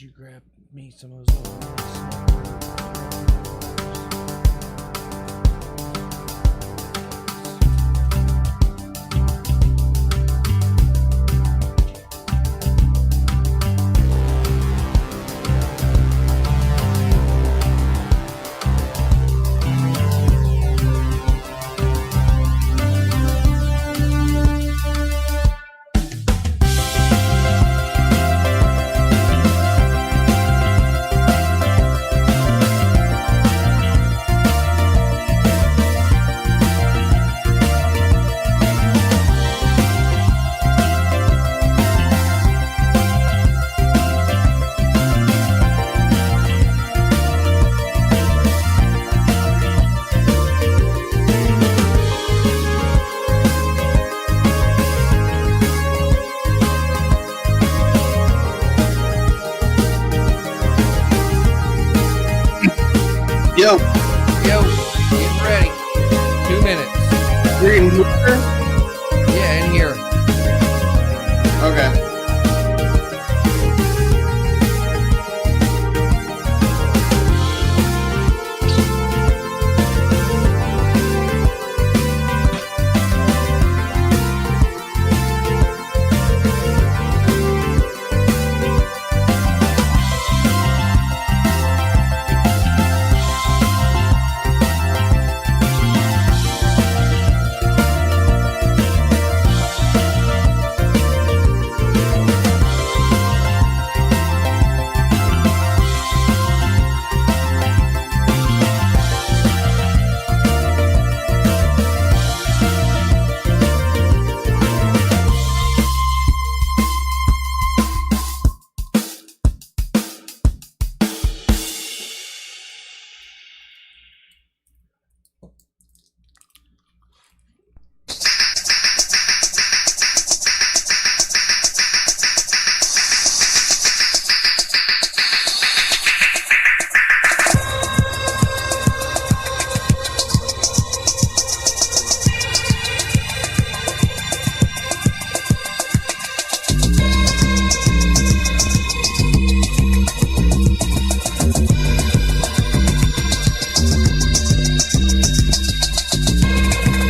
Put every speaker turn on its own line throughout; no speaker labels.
you grab me some of those?
Yo,
Getting ready. 2 minutes.
you're in here?
Yeah, in here.
Okay.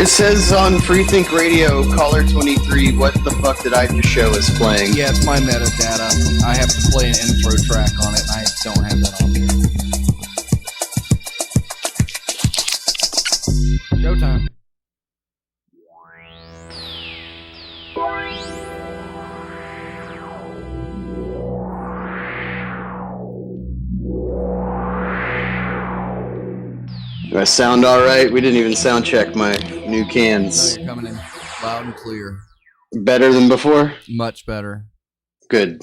It says on Freethink Radio, caller 23, what the fuck did I just show is playing?
Yeah, it's my metadata. I have to play an intro track on it, and I don't have that on here. Showtime.
Do I sound alright? We didn't even sound check my new
No,
cans.
you're coming in loud and clear.
Better than before?
Much better.
Good.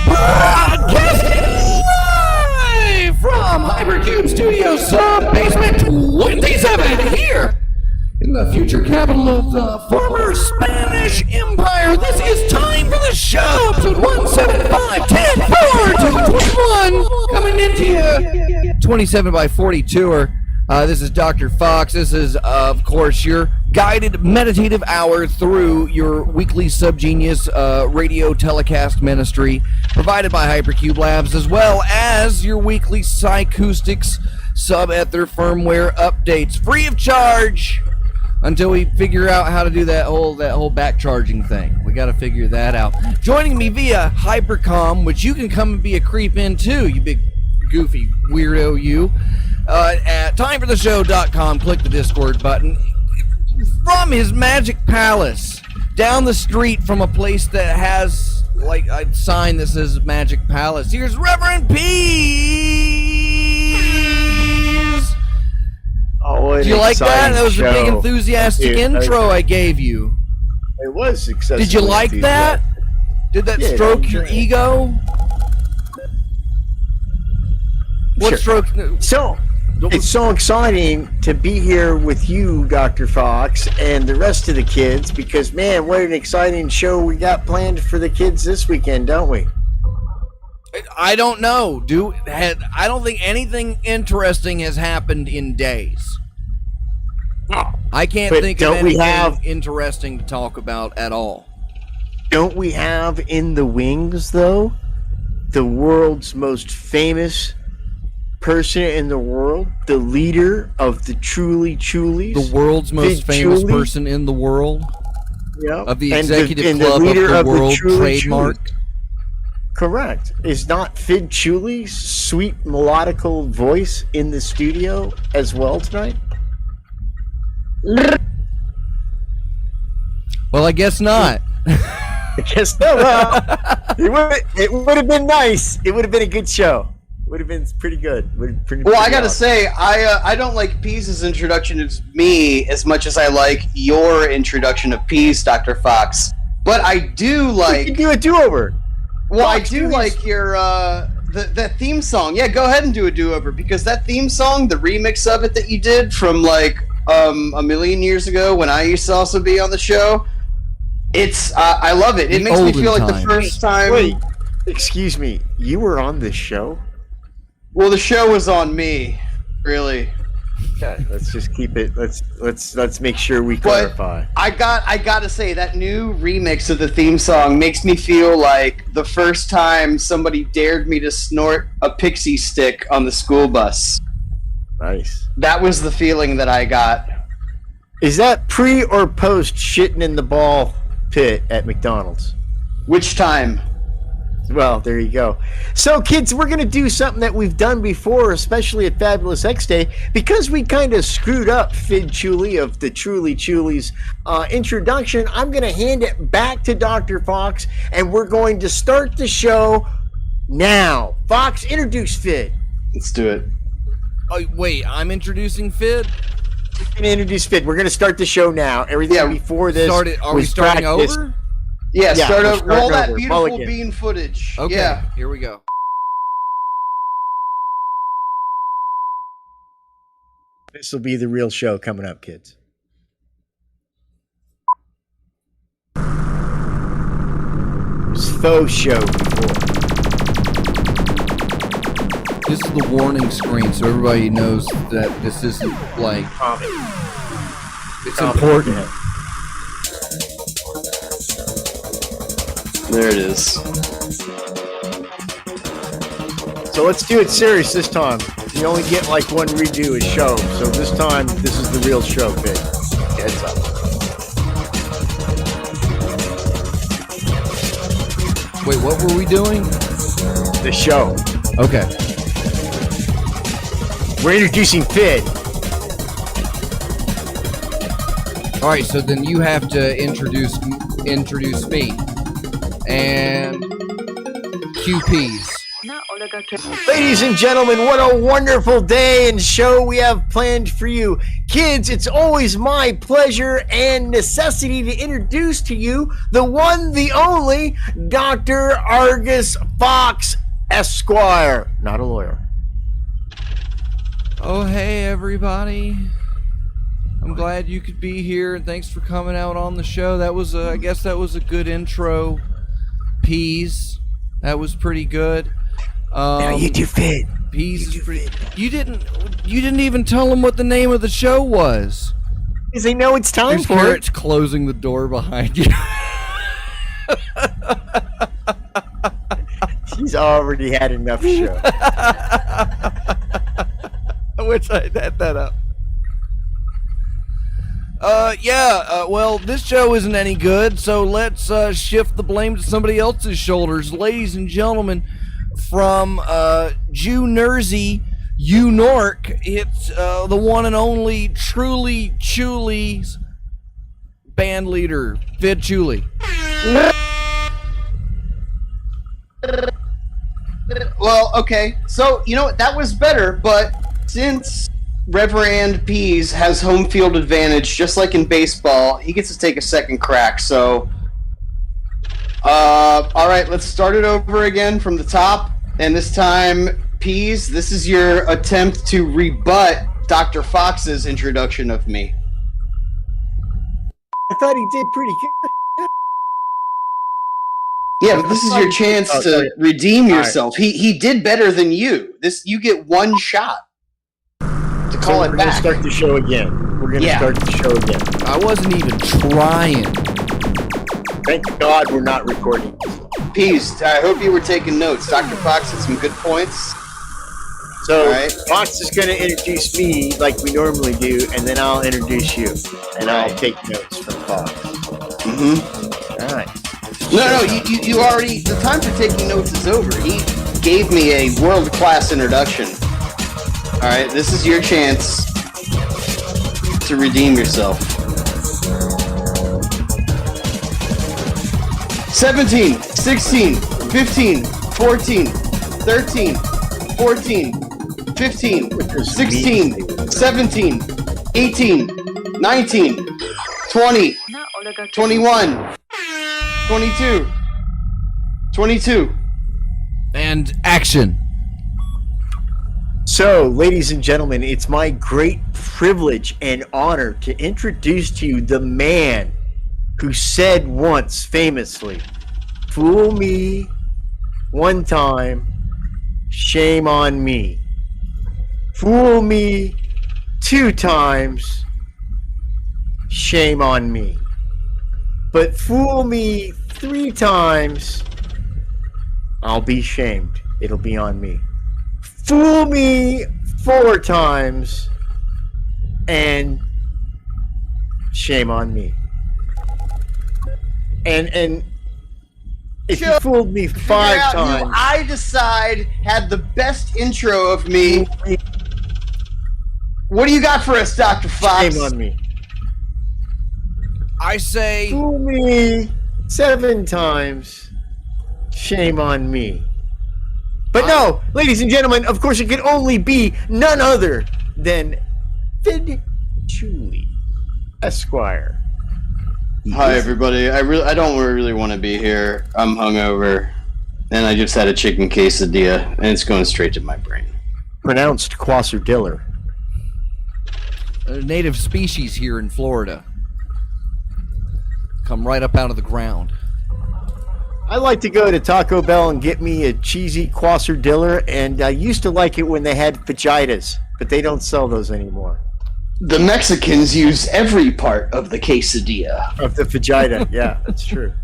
Broadcasting live from Hypercube Studio Sub-Basement 27 here in the future capital of the former Spanish Empire. This is time for the show, episode 175, 10, 4, 221, coming into you 27 by 42. This is Dr. Fox. This is, of course, your guided meditative hour through your weekly Subgenius radio telecast ministry provided by Hypercube Labs, as well as your weekly Psychoustics sub-ether firmware updates free of charge until we figure out how to do that whole back charging thing. We got to figure that out. Joining me via Hypercom, which you can come and be a creep in too, you big goofy weirdo, you. At timefortheshow.com, click the Discord button. From his magic palace, down the street from a place that has like a sign that says Magic Palace, here's Reverend Peas.
Oh,
did you like that? That was a big enthusiastic intro I gave you.
It was successful.
Did you like that? Did that stroke your ego? What stroke?
So, it's so exciting to be here with you, Dr. Fox, and the rest of the kids, because, man, what an exciting show we got planned for the kids this weekend, don't we?
I don't know. I don't think anything interesting has happened in days. I can't think of anything interesting to talk about at all.
Don't we have in the wings, though, the world's most famous person in the world, the leader of the Truly Chulies,
the world's most famous person in the world, of the executive club
the leader
of the world
trademark.
Chulies.
Correct. Is not Fid Chuli's sweet melodical voice in the studio as well tonight?
Well, I guess not.
I guess no. Well, it would have been nice. It would have been a good show. Would have been pretty good.
Well, I gotta say, I don't like Peas' introduction of me as much as I like your introduction of Peas, Dr. Fox. But I do like.
You can do a do-over.
Well, Fox, I do like your the theme song. Yeah, go ahead and do a do-over, because that theme song, the remix of it that you did from like a million years ago when I used to also be on the show. It's I love it. It makes me feel like the first time.
Wait, excuse me. You were on this show?
Well, the show was on me, really.
Okay, let's just keep it. Let's make sure we clarify.
I gotta say, that new remix of the theme song makes me feel like the first time somebody dared me to snort a pixie stick on the school bus.
Nice.
That was the feeling that I got.
Is that pre or post shitting in the ball pit at McDonald's?
Which time?
Well, there you go. So, kids, we're going to do something that we've done before, especially at Fabulous X Day, because we kind of screwed up Fid Chuli of the Truly Chulies introduction. I'm going to hand it back to Dr. Fox, and we're going to start the show now. Fox, introduce Fid.
Let's do it.
Oh, wait, I'm introducing Fid?
You're going to introduce Fid. We're going to start the show now. Everything before this
Are we starting over?
Yeah, start over. Roll that
over.
beautiful
Mulligan.
bean footage.
Okay,
yeah.
Here we go.
This will be the real show coming up, kids. It was faux show before.
This is the warning screen, so everybody knows that this isn't like... It's important.
There it is.
So let's do it serious this time. You only get like one redo a show, so this time this is the real show, Vic. Heads up.
Wait, what were we doing?
The show.
Okay.
We're introducing Fid.
All right, so then you have to introduce me and QPs.
Ladies and gentlemen, what a wonderful day and show we have planned for you. Kids, it's always my pleasure and necessity to introduce to you the one, the only, Dr. Argus Fox Esquire. Not a lawyer.
Oh, hey, everybody. I'm glad you could be here, and thanks for coming out on the show. That was, I guess that was a good intro. Peas. That was pretty good.
Now you do Fid.
Peas is pretty. You didn't even tell them what the name of the show was.
Because they know it's time
There's
for
Carrots closing the door behind you.
She's already had enough show.
I wish I had that up. Well, this show isn't any good, so let's shift the blame to somebody else's shoulders. Ladies and gentlemen, from Jew Jersey, Nork, it's the one and only Truly Chuli's band leader, Vid Chuli.
Well, okay. So, you know what? That was better, but since Reverend Pease has home field advantage, just like in baseball, he gets to take a second crack. So, all right, let's start it over again from the top. And this time, Pease, this is your attempt to rebut Dr. Fox's introduction of me.
I thought he did pretty good.
Yeah, but this is your chance to redeem yourself. He did better than you. You get one shot to call it back.
We're going to start the show again. We're going to start the show again.
I wasn't even trying.
Thank God we're not recording.
Peace. I hope you were taking notes. Dr. Fox had some good points.
So, Fox is going to introduce me like we normally do, and then I'll introduce you. And I'll take notes from Fox.
Mm-hmm.
All right.
No, you already, the time for taking notes is over. He gave me a world-class introduction. All right, this is your chance to redeem yourself. 17, 16, 15, 14, 13, 14, 15, 16, 17, 18, 19, 20, 21, 22.
And action.
So, ladies and gentlemen, it's my great privilege and honor to introduce to you the man who said once famously, "Fool me one time, shame on me. Fool me 2 times, shame on me. But fool me 3 times, I'll be shamed. It'll be on me. Fool me 4 times, and shame on me. And if you fooled me 5 times,
who I decide had the best intro of me. What do you got for us, Dr. Fox?
shame on me.
I say...
Fool me 7 times, shame on me. But no, ladies and gentlemen, of course it could only be none other than Vid Chuli, Esquire.
Hi, everybody. I don't really want to be here. I'm hungover, and I just had a chicken quesadilla, and it's going straight to my brain.
Pronounced Quasserdiller.
A native species here in Florida. Come right up out of the ground.
I like to go to Taco Bell and get me a cheesy Quasserdiller, and I used to like it when they had fajitas, but they don't sell those anymore.
The Mexicans use every part of the quesadilla.
Of the fajita, yeah, that's true.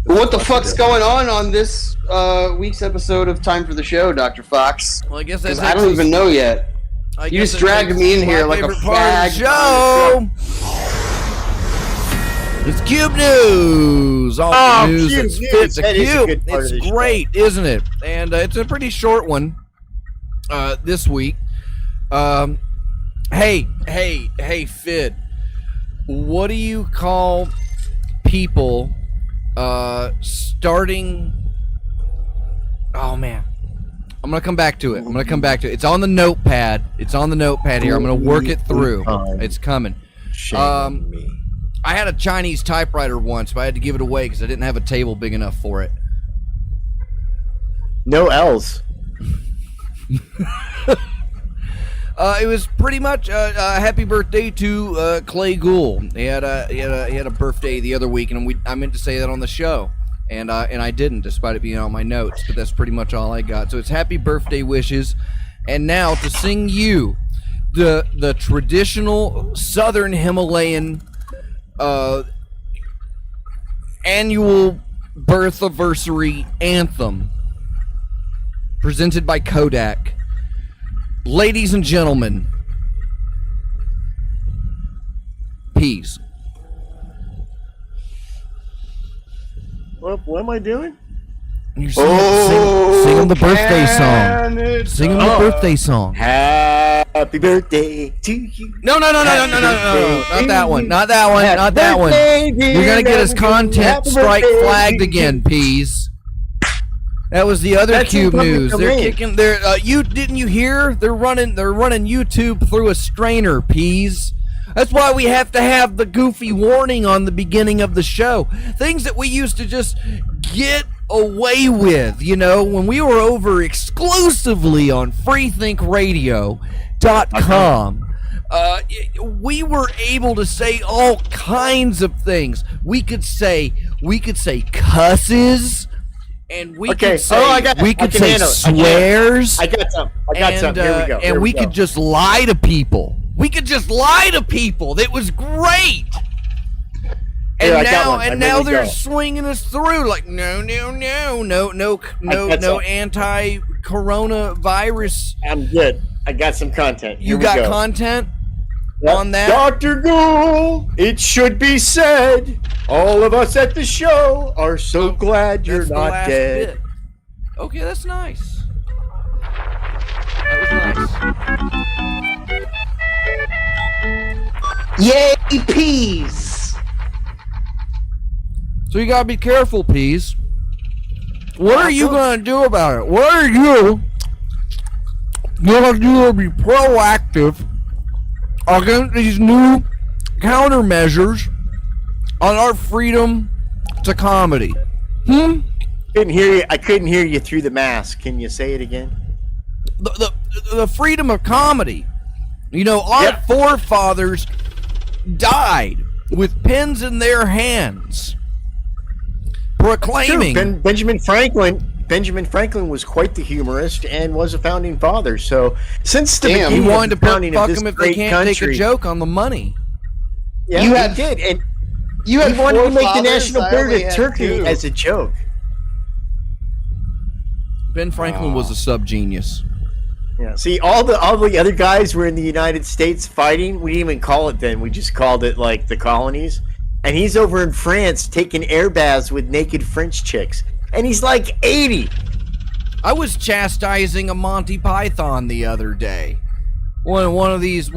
What the fuck's going on this week's episode of Time for the Show, Dr. Fox?
Well, I guess
Because I don't even know yet. You just dragged me in here like a fag.
Show. It's Cube News. All the news
Cube
that's
News.
fit the
That is a
Cube.
good part of
It's
the
great, isn't it? And it's a pretty short one this week. Hey, Fid. What do you call people starting? Oh man, I'm gonna come back to it. It's on the notepad. Here. I'm gonna work it through. It's coming.
Shame on me.
I had a Chinese typewriter once, but I had to give it away because I didn't have a table big enough for it.
No L's.
It was pretty much happy birthday to Clay Gould. He had a birthday the other week, and I meant to say that on the show, and I didn't, despite it being on my notes. But that's pretty much all I got. So it's happy birthday wishes, and now to sing you the traditional Southern Himalayan annual birthiversary anthem presented by Kodak. Ladies and gentlemen, Peas.
What am I doing?
You're sing him the birthday song. Sing him the birthday song.
Happy birthday to you.
No. Not that one. Not that one. You're going to get his content strike flagged again, Peas. That was the other Cube News. They're kicking didn't you hear? They're running YouTube through a strainer, Peas. That's why we have to have the goofy warning on the beginning of the show. Things that we used to just get away with, when we were over exclusively on freethinkradio.com. We were able to say all kinds of things. We could say cusses, and we could say swears.
I got some. Here we go.
And we could just lie to people. That was great. And now they're swinging us through like no anti-coronavirus.
I'm good. I got some content.
You got content on that?
Dr. Ghoul, it should be said, all of us at the show are so glad you're not dead.
Bit. Okay, that's nice. That was nice.
Yay, Peas!
So you gotta be careful, Peas. What are you gonna do about it? What are you gonna do to be proactive against these new countermeasures on our freedom to comedy?
I couldn't hear you through the mask. Can you say it again?
The freedom of comedy. Our forefathers died with pens in their hands, proclaiming.
Benjamin Franklin was quite the humorist and was a founding father. So since the beginning,
he wanted to fuck
them
if they can't take a joke on the money.
Yeah, he did, and he wanted to make the national bird of turkey as a joke.
Ben Franklin was a sub-genius.
Yeah. See, all the other guys were in the United States fighting. We didn't even call it then. We just called it like the colonies. And he's over in France taking air baths with naked French chicks. And he's like 80.
I was chastising a Monty Python the other day. One of these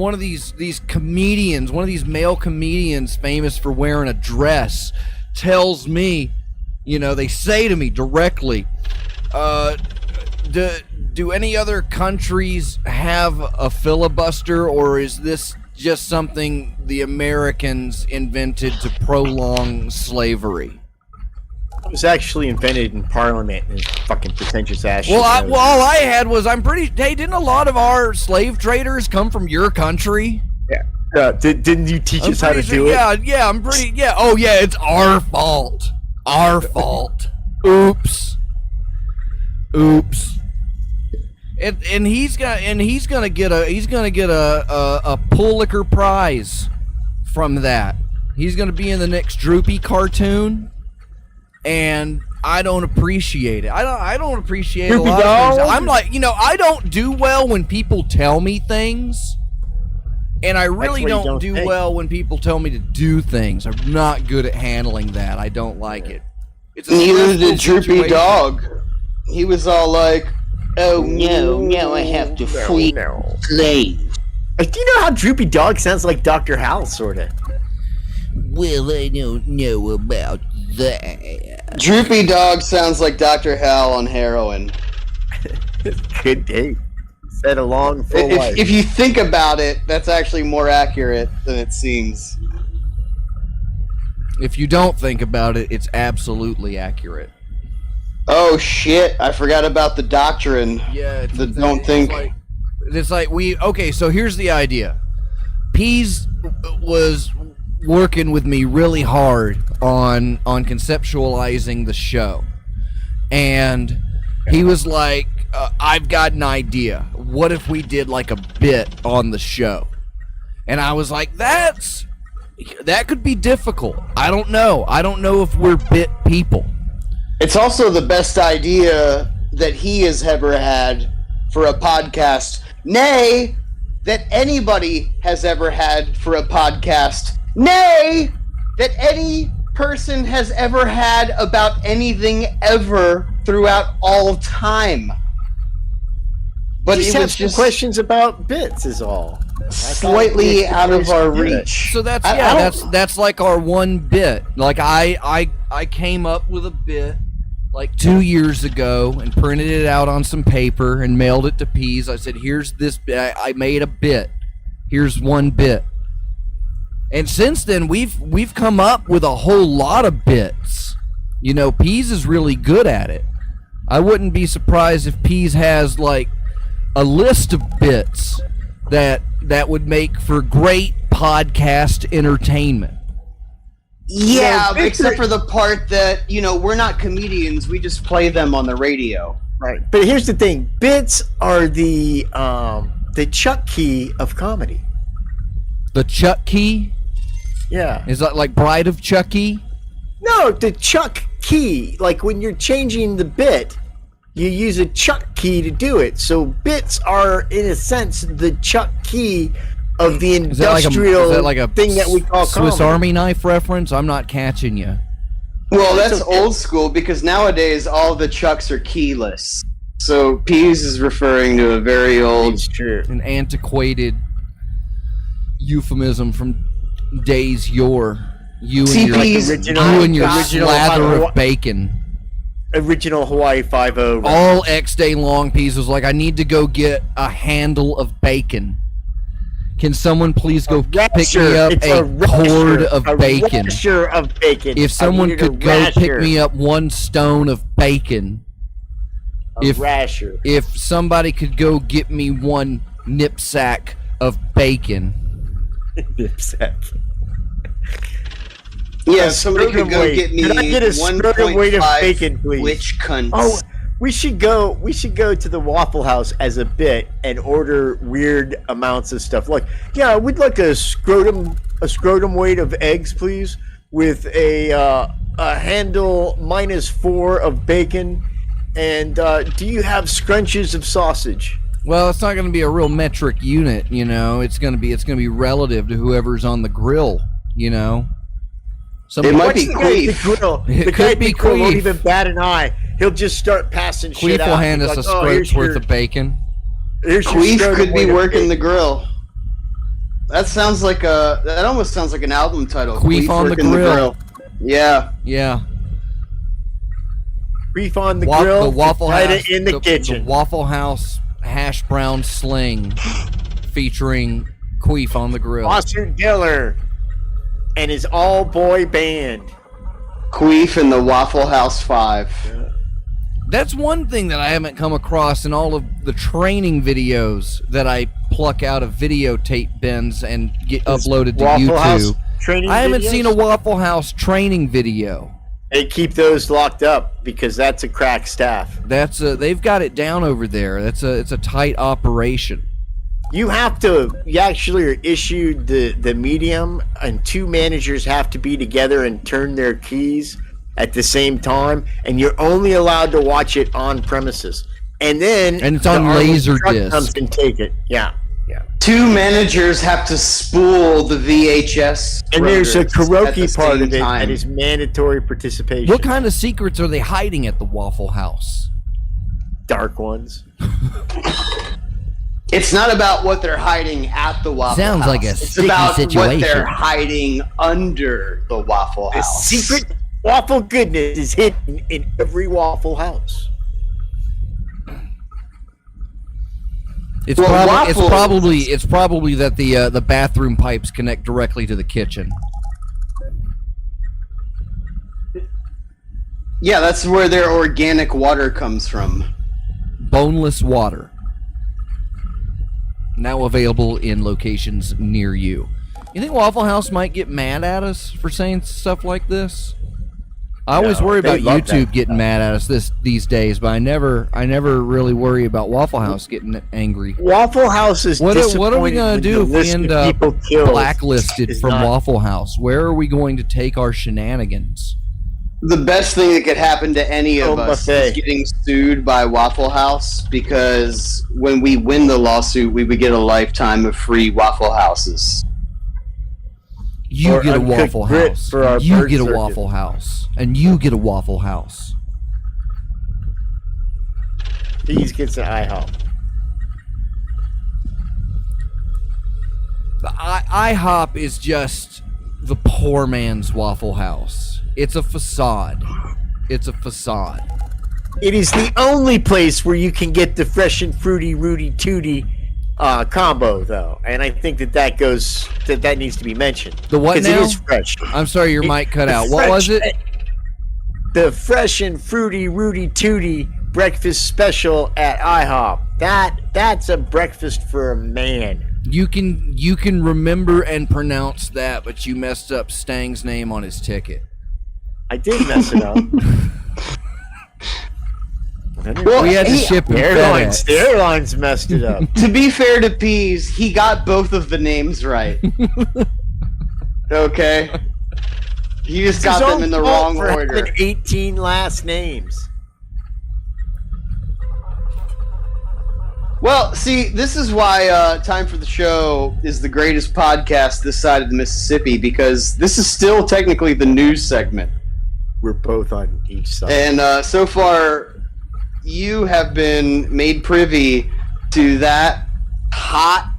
comedians, one of these male comedians famous for wearing a dress, tells me, they say to me directly, do any other countries have a filibuster, or is this just something the Americans invented to prolong slavery?
It was actually invented in Parliament, and fucking pretentious ass.
Well, all I had was, hey, didn't a lot of our slave traders come from your country?
Yeah. Didn't you teach us how to do it?
Yeah, Oh, yeah, it's our fault. Our fault. Oops. And he's gonna get a Pulitzer Prize from that. He's gonna be in the next Droopy cartoon, and I don't appreciate it. I don't appreciate a lot of things. I'm like, I don't do well when people tell me things, and I really don't do well when people tell me to do things. I'm not good at handling that. I don't like it.
Neither did Droopy Dog. He was all like, "Oh no, now I have to free slaves."
Do you know how Droopy Dog sounds like Dr. Hal, sorta?
Well, I don't know about that.
Droopy Dog sounds like Dr. Hal on heroin.
Good day. Said a long, full life.
If you think about it, that's actually more accurate than it seems.
If you don't think about it, it's absolutely accurate.
Oh shit! I forgot about the doctrine.
Yeah,
It's like
okay. So here's the idea. Peas was working with me really hard on conceptualizing the show, and he was like, "I've got an idea. What if we did like a bit on the show?" And I was like, "That could be difficult. I don't know. I don't know if we're bit people."
It's also the best idea that he has ever had for a podcast, nay, that anybody has ever had for a podcast, nay, that any person has ever had about anything ever throughout all time. But
Just
it
have
was
some
just
questions about bits is all.
slightly out of our reach.
So that's
I
that's like our one bit. Like I came up with a bit like 2 years ago and printed it out on some paper and mailed it to Pease. I said, "Here's this bit. I made a bit. Here's one bit." And since then, we've come up with a whole lot of bits. You know, Pease is really good at it. I wouldn't be surprised if Pease has like a list of bits that would make for great podcast entertainment.
Yeah, except for the part that, we're not comedians, we just play them on the radio.
Right. But here's the thing. Bits are the Chuck key of comedy.
The Chuck key?
Yeah.
Is that like Bride of Chucky?
No, the Chuck key. Like when you're changing the bit, you use a Chuck key to do it. So bits are, in a sense, the Chuck key of the industrial thing that we call
Swiss
comedy.
Army knife reference? I'm not catching you.
Well, that's old school because nowadays all the Chucks are keyless. So Pease is referring to a very old,
an antiquated euphemism from days yore. You and your slather of bacon.
Original Hawaii 5-0.
All X day long. Pease was like, I need to go get a handle of bacon. Can someone please go pick me up a cord of bacon?
Of bacon.
If someone could go pick me up 1 stone of bacon. If somebody could go get me 1 nipsack of bacon.
Nipsack.
Yeah, somebody could go get me
1.5 weight of bacon, please.
Which cunts?
Oh, we should go to the Waffle House as a bit and order weird amounts of stuff. Like, yeah, we'd like a scrotum weight of eggs, please, with a handle -4 of bacon. And do you have scrunches of sausage?
Well, it's not going to be a real metric unit, It's going to be relative to whoever's on the grill,
It might be Queef.
The guy at the grill won't even bat an eye. He'll just start passing shit out.
Queef will hand us a scrote's worth of bacon.
Queef could be working the grill. That almost sounds like an album title.
Queef on the grill.
Yeah.
Yeah.
Queef on the grill.
The Waffle House
in the kitchen.
The Waffle House hash brown sling featuring Queef on the grill.
Foster Diller and his all-boy band.
Queef and the Waffle House 5.
Yeah.
That's one thing that I haven't come across in all of the training videos that I pluck out of videotape bins and get uploaded to YouTube. I haven't seen a Waffle House training video.
They keep those locked up because that's a crack staff.
They've got it down over there. It's a tight operation.
You actually are issued the medium, and 2 managers have to be together and turn their keys at the same time, and you're only allowed to watch it on premises. And it's on Laserdisc. Comes and take it. Yeah.
2 managers have to spool the VHS.
And there's a karaoke part of it that is mandatory participation.
What kind of secrets are they hiding at the Waffle House?
Dark ones.
It's not about what they're hiding at the Waffle House.
Sounds like a
It's about
situation.
What they're hiding under the Waffle House.
The secret waffle goodness is hidden in every Waffle House.
It's probably that the bathroom pipes connect directly to the kitchen.
Yeah, that's where their organic water comes from.
Boneless water. Now available in locations near you. You think Waffle House might get mad at us for saying stuff like this? I always worry about YouTube getting mad at us these days, but I never really worry about Waffle House getting angry.
Waffle House is
what are we going to do if we end up blacklisted from Waffle House? Where are we going to take our shenanigans?
The best thing that could happen to any of us is getting sued by Waffle House, because when we win the lawsuit, we would get a lifetime of free Waffle Houses.
You
Or
get a
uncooked
Waffle
grit
House.
for our
You
bird
get a
circuit.
Waffle House. And you get a Waffle House.
Peas gets an IHOP.
The IHOP is just the poor man's Waffle House. It's a facade. It's a facade.
It is the only place where you can get the fresh and fruity Rudy Tooty combo, though, and I think that needs to be mentioned.
The what
because
now?
it is fresh.
I'm sorry, your mic cut
The
out. What was
fresh-
it?
The fresh and fruity Rudy Tooty breakfast special at IHOP. That's a breakfast for a man.
You can remember and pronounce that, but you messed up Stang's name on his ticket.
I did mess it up.
Well,
We had to ship him
The
FedEx.
airlines messed it up.
To be fair to Peas, he got both of the names right. Okay? He just got them in the wrong
for
order.
having 18 last names.
Well, see, this is why Time for the Show is the greatest podcast this side of the Mississippi, because this is still technically the news segment.
We're both on each side.
And so far, you have been made privy to that hot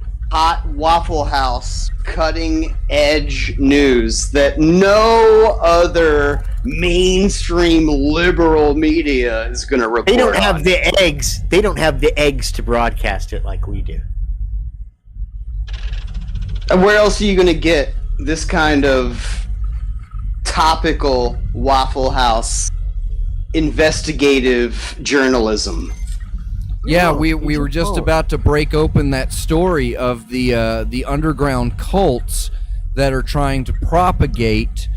Waffle House cutting edge news that no other mainstream liberal media is going to report.
They don't have
on.
the eggs. They don't have the eggs to broadcast it like we do.
And where else are you going to get this kind of topical Waffle House investigative journalism?
Yeah, we were just about to break open that story of the underground cults that are trying to propagate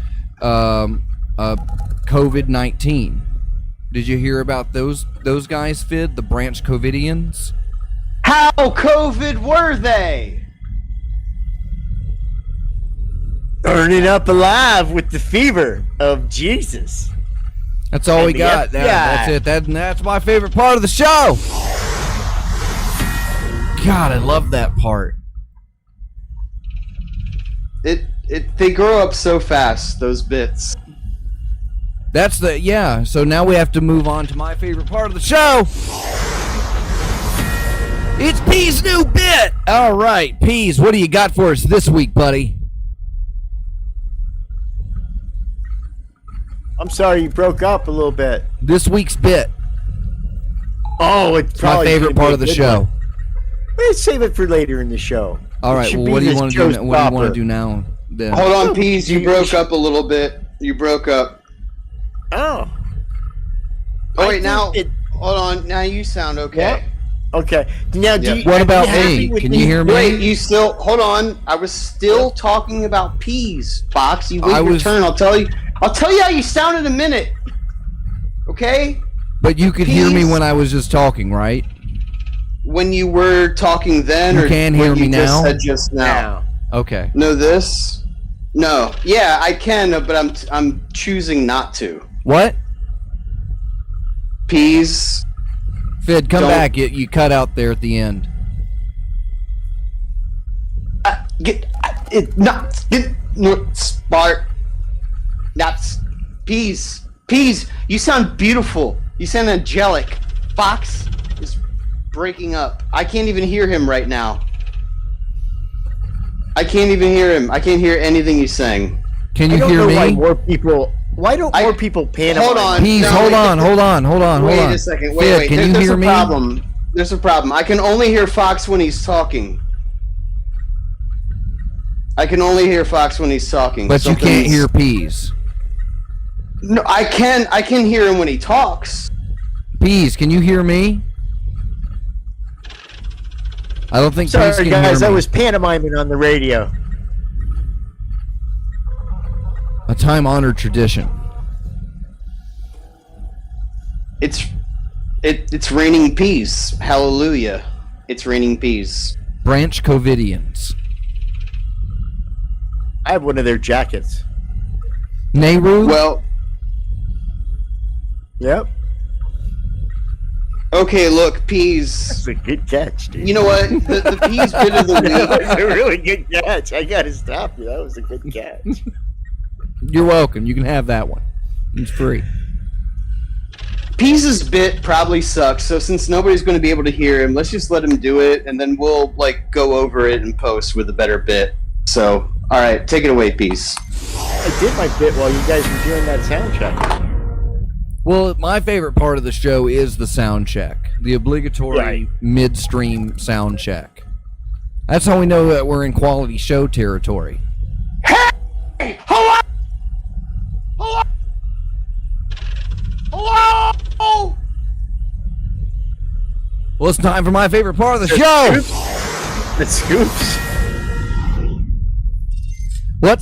COVID-19. Did you hear about those guys, Fid? The Branch Covidians?
How COVID were they?
Burning up alive with the fever of Jesus.
That's all
And
we
the
got.
FBI.
That's it. That's my favorite part of the show. God, I love that part.
They grow up so fast, those bits.
That's so now we have to move on to my favorite part of the show. It's P's new bit. All right, P's, what do you got for us this week, buddy?
I'm sorry, you broke up a little bit.
This week's bit.
Oh, it's
My
probably
favorite
gonna
part
be
of the
a good
show.
one. Let's save it for later in the show.
All
It
right,
should
well,
be
what do you
this
want to do? What do you want
showstopper.
to do now? Then?
Hold on, Peas, you broke up a little bit. You broke up.
Oh.
Oh,
I
wait,
think
now,
it-
hold on. Now you sound okay.
Okay. Now, do
Yep.
you,
What
are
about
you happy
me?
with
Can
the-
you hear me?
Wait, you still, hold on. I was still talking about Peas, Fox. You wait your turn. I'll tell you how you sound in a minute. Okay?
But you could hear me
Peas?
when I was just talking, right?
When you were talking then,
You
or
can
what
hear me
you just
now?
said just now?
Okay.
No, this? No. Yeah, I can, but I'm choosing not to.
What?
Peas.
Fid, come
Don't-
back. You cut out there at the end.
Spark. That's Peas. Peas, you sound beautiful. You sound angelic. Fox is breaking up. I can't even hear him right now. I can't even hear him. I can't hear anything he's saying.
Can
I
you
don't
hear
know
me?
why don't more people pantomime?
Hold on.
Peas,
No,
hold
wait,
on.
Wait
Hold on.
a second.
Fid,
Wait.
can you
There's
hear
a
me?
problem. There's a problem. I can only hear Fox when he's talking. I can only hear Fox when he's talking.
But you can't
Something's-
hear Peas.
No, I can. I can hear him when he talks.
Peas, can you hear me? I don't think Peas
Sorry,
can
guys,
hear
I
me.
was pantomiming on the radio.
A time-honored tradition.
It's raining peas. Hallelujah! It's raining peas.
Branch Covidians.
I have one of their jackets.
Nehru?
Well,
Yep.
Okay, look, peas.
That's a good catch, dude.
You know what? The peas bit of the week.
That's a really good catch. I gotta stop you. That was a good catch.
You're welcome. You can have that one. It's free.
Peas' bit probably sucks, so since nobody's going to be able to hear him, let's just let him do it, and then we'll go over it and post with a better bit. So, all right, take it away, Peas.
I did my bit while you guys were doing that sound check.
Well, my favorite part of the show is the sound check, the obligatory midstream sound check. That's how we know that we're in quality show territory.
Hey! Hello! Hello! Hello!
Well, it's time for my favorite part of the show.
The scoops.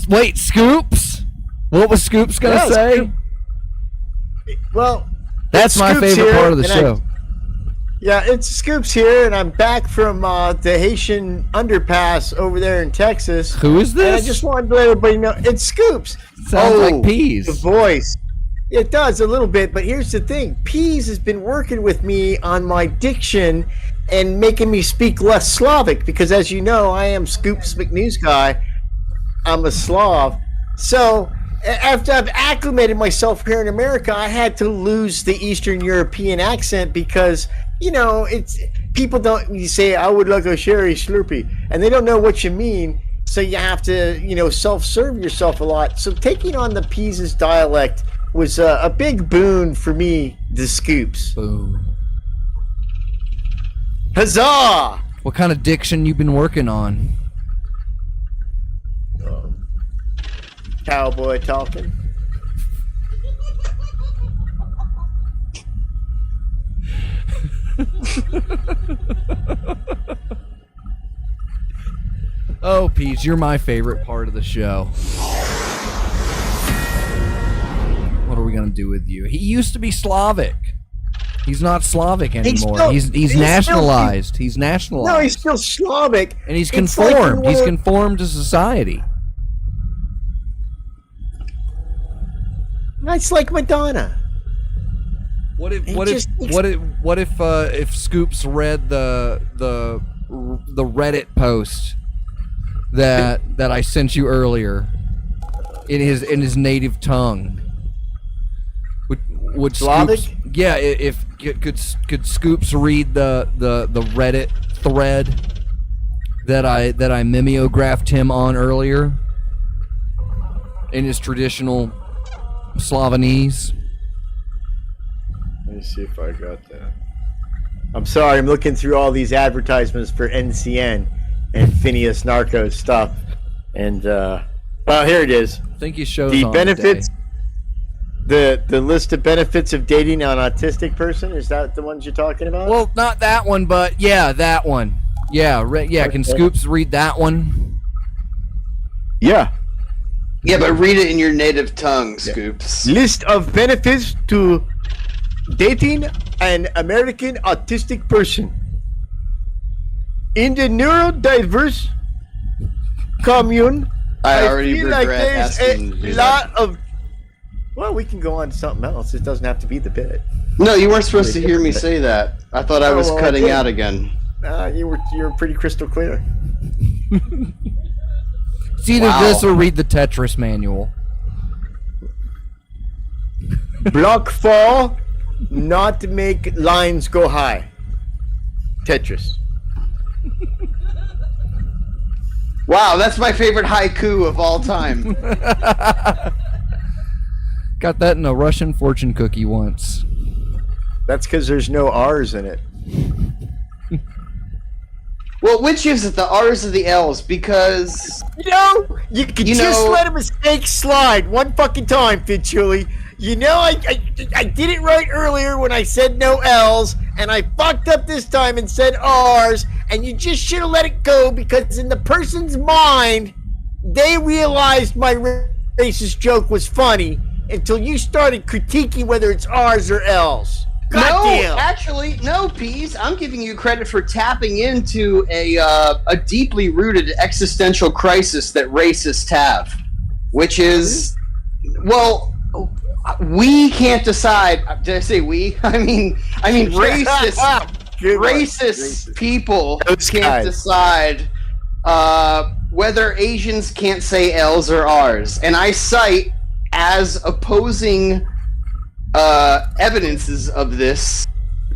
Wait, Scoops? What was Scoops gonna say?
Scoop. Well,
that's my favorite part of the show.
It's Scoops here, and I'm back from the Haitian underpass over there in Texas.
Who is this?
And I just wanted to let everybody know it's Scoops.
Sounds like Peas.
The voice. It does a little bit, but here's the thing. Peas has been working with me on my diction and making me speak less Slavic because, as you know, I am Scoops McNews guy. I'm a Slav. So after I've acclimated myself here in America, I had to lose the Eastern European accent because, it's people don't, you say, I would like a sherry slurpee, and they don't know what you mean. So you have to, self-serve yourself a lot. So taking on the Peas' dialect was a big boon for me, the Scoops.
Boom.
Huzzah!
What kind of diction you been working on?
Cowboy talking.
Oh, Peas, you're my favorite part of the show. What are we gonna do with you? He used to be Slavic. He's not Slavic anymore. He's nationalized. He's nationalized.
No, he's still Slavic.
And he's conformed. He's conformed to society.
It's like Madonna.
What if Scoops read the Reddit post that I sent you earlier in his native tongue? Would
Slavic?
Scoops, could Scoops read the Reddit thread that I mimeographed him on earlier in his traditional Slavanese?
Let me see if I got that. I'm sorry, I'm looking through all these advertisements for NCN and Phineas Narcos stuff, and well, here it is.
I think he shows
the
on
benefits.
Today.
The list of benefits of dating an autistic person. Is that the ones you're talking about?
Well, not that one, but yeah, that one. Yeah, Can Scoops read that one?
Yeah.
Yeah, but read it in your native tongue, Scoops.
List of benefits to dating an American autistic person. In the neurodiverse commune,
I already
feel like
regret
there's
asking
a
to do
lot of... Well, we can go on to something else. It doesn't have to be the bit.
No, you weren't supposed to hear me say that. I thought I was cutting out again.
You were pretty crystal clear.
It's either this or read the Tetris manual.
Block fall, not make lines go high. Tetris.
Wow, that's my favorite haiku of all time.
Got that in a Russian fortune cookie once.
That's because there's no R's in it.
Well, which is it, the R's or the L's? Because...
You can just let a mistake slide one fucking time, Fitchuli. I did it right earlier when I said no L's, and I fucked up this time and said R's, and you just should have let it go because in the person's mind, they realized my racist joke was funny until you started critiquing whether it's R's or L's. Goddamn.
Actually, no, Peas. I'm giving you credit for tapping into a deeply rooted existential crisis that racists have, which is, well, we can't decide. Did I say we? I mean racist people can't decide whether Asians can't say L's or R's. And I cite as opposing evidences of this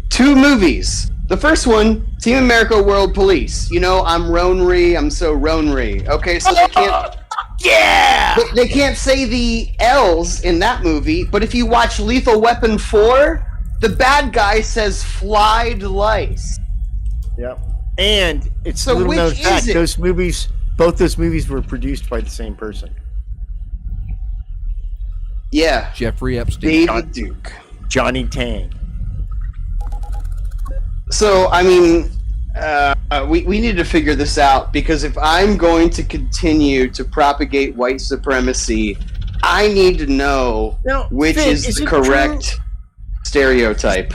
2 movies. The first one, Team America World Police. You know, I'm Ronry, I'm so Ronry. Okay, so they can't...
Yeah!
They can't say the L's in that movie, but if you watch Lethal Weapon 4, the bad guy says flied lice.
Yep. And it's
So
a little
which
known
is
fact,
it?
both those movies were produced by the same person.
Yeah.
Jeffrey Epstein.
David Duke.
Johnny Tang.
So, I mean, we need to figure this out, because if I'm going to continue to propagate white supremacy, I need to know which
Finn,
is the correct stereotype.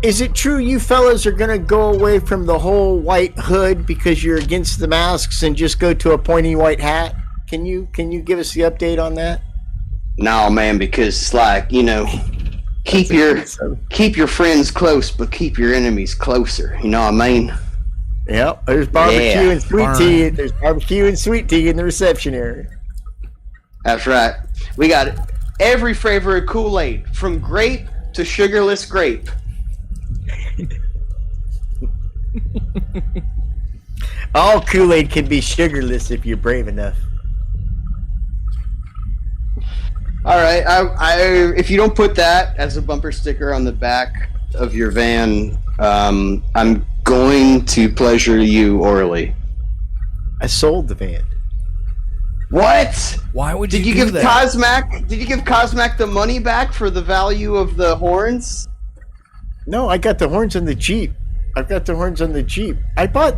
Is it true you fellas are going to go away from the whole white hood because you're against the masks and just go to a pointy white hat? Can you give us the update on that?
No, man, because it's like, you know, keep your friends close, but keep your enemies closer. You know what I mean?
Yep. There's barbecue and sweet tea. There's barbecue and sweet tea in the reception area.
That's right. We got every flavor of Kool-Aid, from grape to sugarless grape.
All Kool-Aid can be sugarless if you're brave enough.
All right, if you don't put that as a bumper sticker on the back of your van, I'm going to pleasure you orally.
I sold the van.
What?
Why would
Did you
do
give
that?
Cosmac? Did you give Cosmac the money back for the value of the horns?
No, I got the horns on the Jeep. I've got the horns on the Jeep. I bought.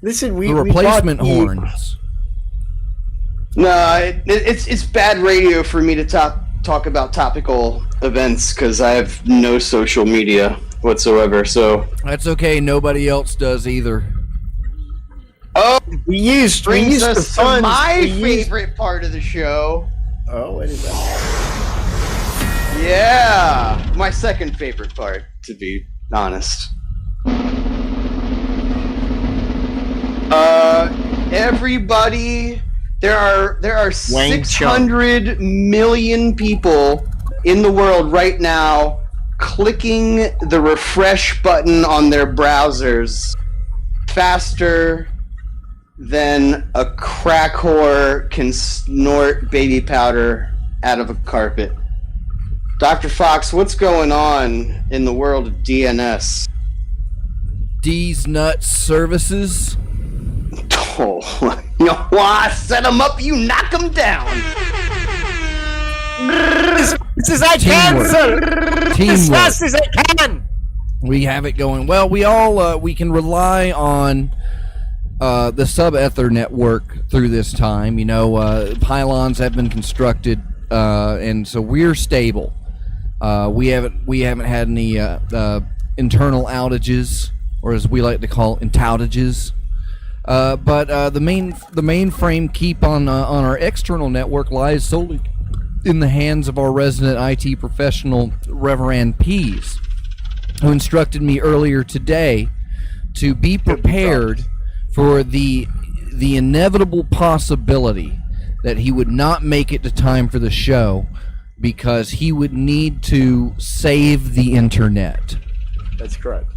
Listen,
The replacement
we bought
horns.
No, it's bad radio for me to talk about topical events because I have no social media whatsoever. So
That's okay. Nobody else does either.
oh,
We used
brings
the
us to
funds.
my
We used-
favorite part of the show.
Oh, what is that?
Yeah, my second favorite part, to be honest. Everybody, there are
Wang
600 million people in the world right now clicking the refresh button on their browsers faster than a crack whore can snort baby powder out of a carpet. Dr. Fox, what's going on in the world of DNS?
D's Nuts Services.
Oh, you know why I set them up, you knock them down.
This is I can,
Teamwork.
sir. As
Teamwork.
fast as I can.
We have it going. Well, we can rely on the sub-ether network through this time. You know, pylons have been constructed, and so we're stable. We haven't had any internal outages, or as we like to call outages. But the mainframe keep on our external network lies solely in the hands of our resident IT professional, Reverend Pease, who instructed me earlier today to be prepared for the inevitable possibility that he would not make it to time for the show because he would need to save the internet.
That's correct.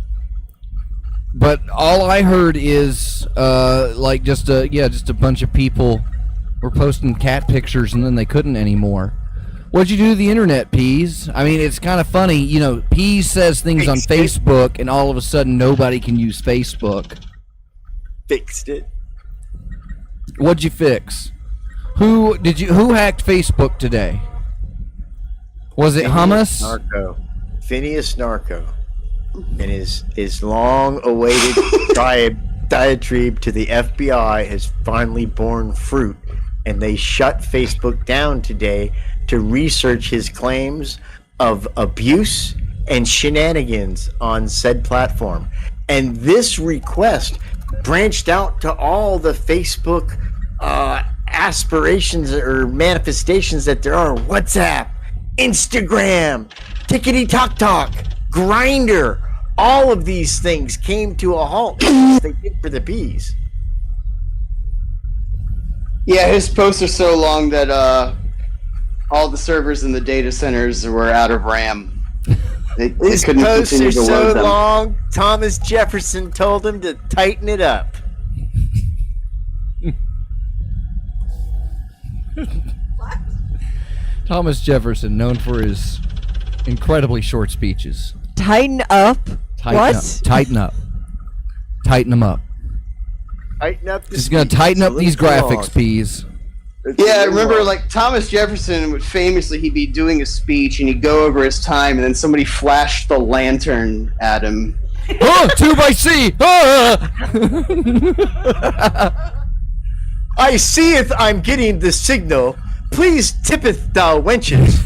But all I heard is like just a bunch of people were posting cat pictures and then they couldn't anymore. What'd you do to the internet, Pease? I mean, it's kind of funny, you know, Pease says things on Facebook and all of a sudden nobody can use Facebook.
Fixed it.
What'd you fix? Who hacked Facebook today? Was it Hummus?
Phineas Narco. And his long-awaited diatribe to the FBI has finally borne fruit, and they shut Facebook down today to research his claims of abuse and shenanigans on said platform. And this request branched out to all the Facebook aspirations or manifestations that there are: WhatsApp, Instagram, Tickety Talk Talk, Grindr. All of these things came to a halt as they did for the bees.
Yeah, his posts are so long that all the servers in the data centers were out of RAM.
His posts are so long, Thomas Jefferson told him to tighten it up.
Thomas Jefferson, known for his incredibly short speeches.
Tighten up?
Tighten up. Tighten them up.
Tighten up.
He's going to tighten up these graphics, Peas.
Yeah, I remember, like, Thomas Jefferson would famously, he'd be doing a speech and he'd go over his time and then somebody flashed the lantern at him.
Oh, 2 by C! Ah!
I seeth I'm getting the signal. Please tippeth thou wenches.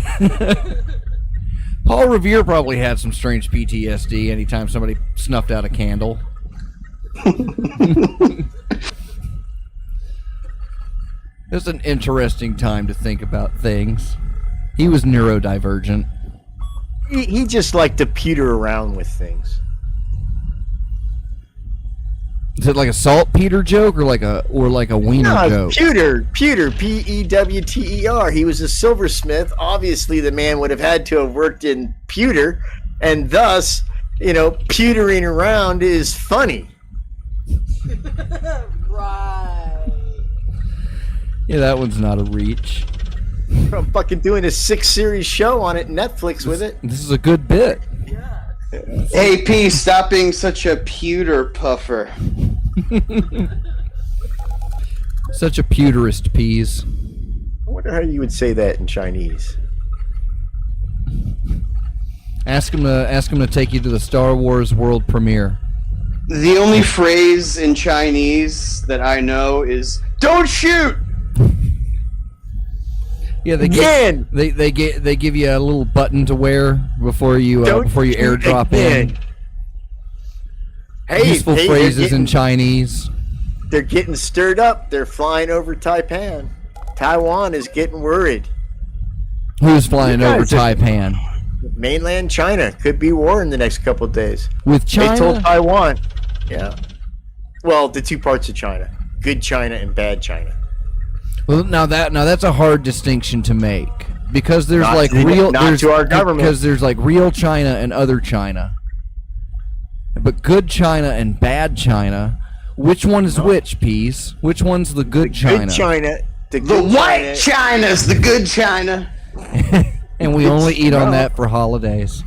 Paul Revere probably had some strange PTSD anytime somebody snuffed out a candle. It's an interesting time to think about things. He was neurodivergent.
He just liked to pewter around with things.
Is it like a saltpeter joke or like a wiener joke?
Pewter, P-E-W-T-E-R. He was a silversmith. Obviously, the man would have had to have worked in pewter, and thus, pewtering around is funny.
Right.
Yeah, that one's not a reach.
I'm fucking doing a 6-series show on it, Netflix with it.
This is a good bit.
Hey, P, stop being such a pewter puffer.
Such a pewterist, Peas.
I wonder how you would say that in Chinese.
Ask him to take you to the Star Wars world premiere.
The only phrase in Chinese that I know is "Don't shoot."
Yeah, they give you a little button to wear before you airdrop in.
Hey,
useful phrases in Chinese.
They're getting stirred up. They're flying over Taipan. Taiwan is getting worried.
Who's flying over Taipan?
Mainland China. Could be war in the next couple of days.
With China?
They told Taiwan. Yeah. Well, the two parts of China. Good China and bad China.
Well, now that's a hard distinction to make because there's
Not to our government.
Because there's like real China and other China. But good China and bad China, which one is which, Peas? Which one's the good China?
Good China.
The white China's the good China.
And we only eat on that for holidays.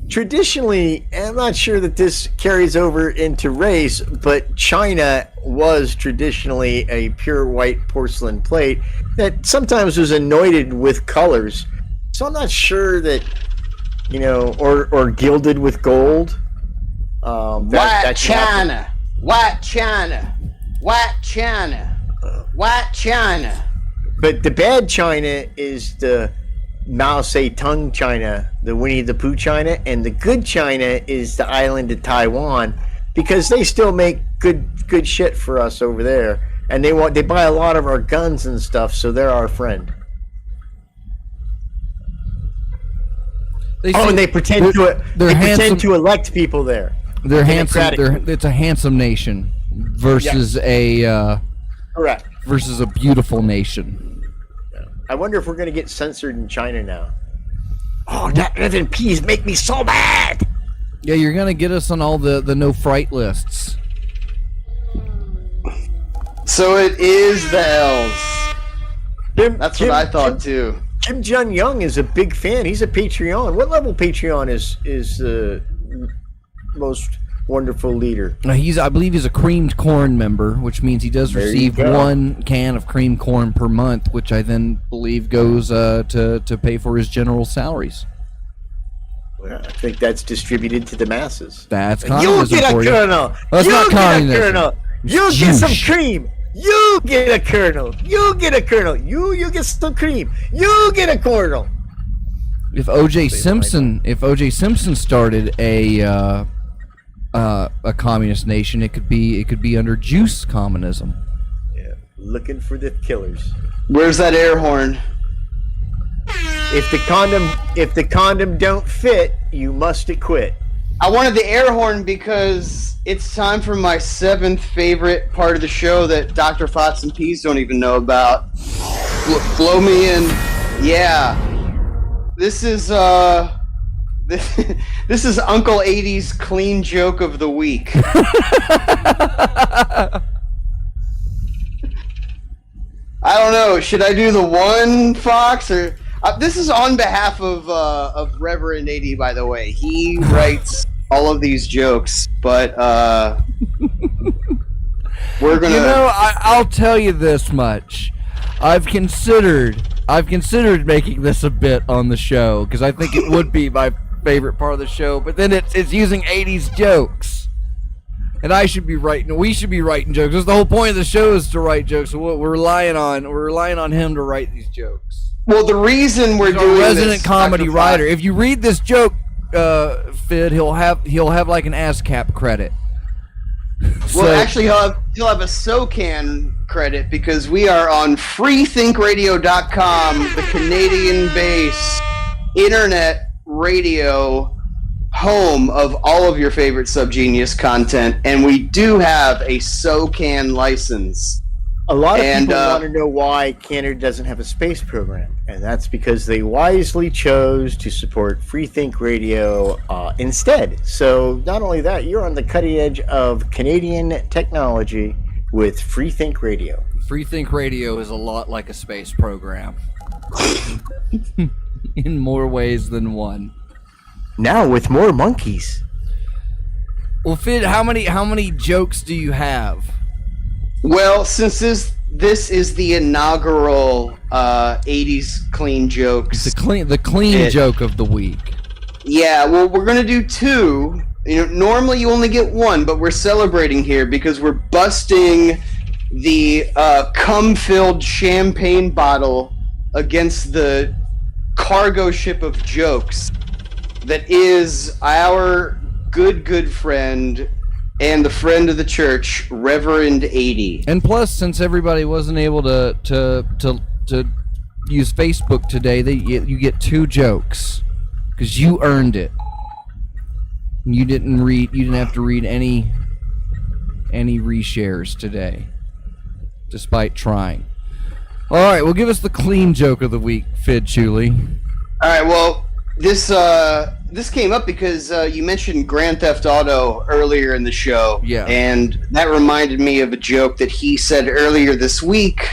Traditionally, I'm not sure that this carries over into race, but China was traditionally a pure white porcelain plate that sometimes was anointed with colors. So I'm not sure that, or gilded with gold.
White China, white China, white China, white China.
But the bad China is the Mao Zedong China, the Winnie the Pooh China, and the good China is the island of Taiwan, because they still make good shit for us over there, and they buy a lot of our guns and stuff, so they're our friend. And they pretend to elect people there.
They're handsome. It's a handsome nation versus
correct
versus a beautiful nation.
I wonder if we're going to get censored in China now. Oh, that Evan Peas make me so mad!
Yeah, you're going to get us on all the no-fright lists.
So it is the L's. That's what I thought, too.
Kim Jong-un is a big fan. He's a Patreon. What level Patreon is the most wonderful leader?
I believe he's a creamed corn member, which means he does receive 1 can of creamed corn per month, which I then believe goes to pay for his general salaries.
Well, I think that's distributed to the masses.
That's communism.
You get a kernel.
That's not communism.
Get a kernel. You get some cream. You get a kernel. You get a kernel. You get some cream. You get a kernel.
If O.J. Simpson started a communist nation, it could be under juice communism.
Yeah, looking for the killers.
Where's that air horn?
If the condom don't fit, you must quit.
I wanted the air horn because it's time for my 7th favorite part of the show that Dr. Fox and Peas don't even know about. Blow me in. Yeah. This is this is Uncle 80's clean joke of the week. I don't know. Should I do the one, Fox, or this is on behalf of Reverend 80, by the way. He writes all of these jokes, but we're gonna.
You know, I'll tell you this much. I've considered making this a bit on the show because I think it would be my favorite part of the show. But then it's using 80s jokes. And we should be writing jokes. That's the whole point of the show is to write jokes. So we're relying on him to write these jokes.
Well, the reason we're doing
a resident
this,
comedy
Dr.
writer.
Fox,
If you read this joke, Fid, he'll have like an ASCAP credit.
well, actually, he'll have a SOCAN credit because we are on freethinkradio.com, the Canadian-based internet radio home of all of your favorite Subgenius content, and we do have a SOCAN license.
A lot of people want to know why Canada doesn't have a space program, and that's because they wisely chose to support Freethink Radio instead. So not only that, you're on the cutting edge of Canadian technology with Freethink Radio.
Freethink Radio is a lot like a space program. In more ways than one.
Now with more monkeys.
Well, Fid, how many jokes do you have?
Well, since this is the inaugural 80s clean jokes.
The clean joke of the week.
Yeah, well, we're gonna do 2. You know, normally you only get 1, but we're celebrating here because we're busting the cum-filled champagne bottle against the cargo ship of jokes that is our good friend and the friend of the church, Reverend 80.
And plus, since everybody wasn't able to use Facebook today, you get 2 jokes because you earned it. You didn't have to read any reshares today, despite trying. All right, well, give us the clean joke of the week, Fid Chuli.
All right, well, this came up because you mentioned Grand Theft Auto earlier in the show.
Yeah.
And that reminded me of a joke that he said earlier this week,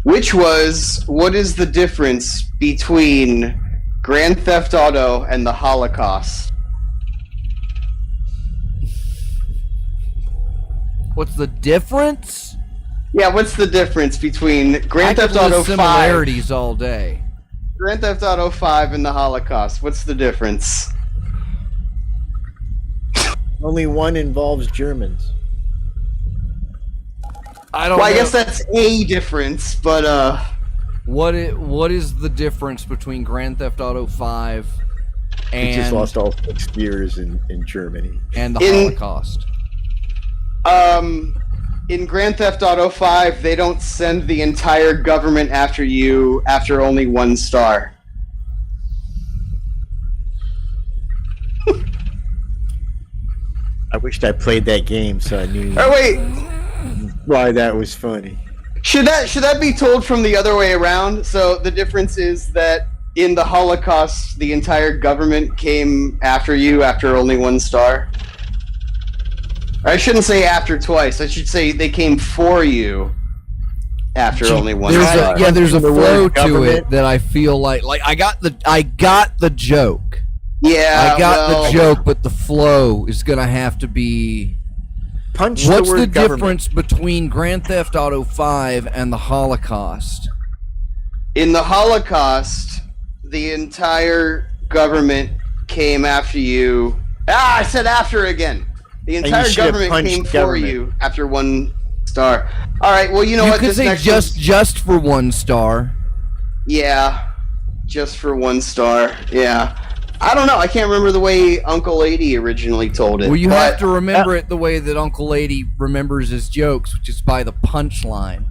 which was, what is the difference between Grand Theft Auto and the Holocaust?
What's the difference?
Yeah, what's the difference between Grand Theft Auto 5?
Similarities all day.
Grand Theft Auto 5 and the Holocaust. What's the difference?
Only one involves Germans.
I don't know.
I guess that's a difference, but
What is the difference between Grand Theft Auto 5 and
He just lost all 6 years in Germany.
and the Holocaust?
In Grand Theft Auto 5, they don't send the entire government after you after only 1 star.
I wished I played that game so I knew
Oh wait,
why that was funny.
should that be told from the other way around? So the difference is that in the Holocaust, the entire government came after you after only 1 star. I shouldn't say after twice. I should say they came for you after only 1 star.
There's a
The
flow
word
to
government.
it that I feel like I got the joke.
Yeah,
I got
well,
the joke, but the flow is gonna have to be.
Punch
What's
the
the
word government.
difference between Grand Theft Auto 5 and the Holocaust?
In the Holocaust, the entire government came after you. I said after again. The
you
entire
should have
government
punched
came for
government.
you after 1 star. All right. Well, you know
You
what?
could
This
say
next
just for 1 star.
yeah, just for 1 star. Yeah. I don't know. I can't remember the way Uncle 80 originally told it.
Well, you
but-
have to remember it the way that Uncle 80 remembers his jokes, which is by the punchline.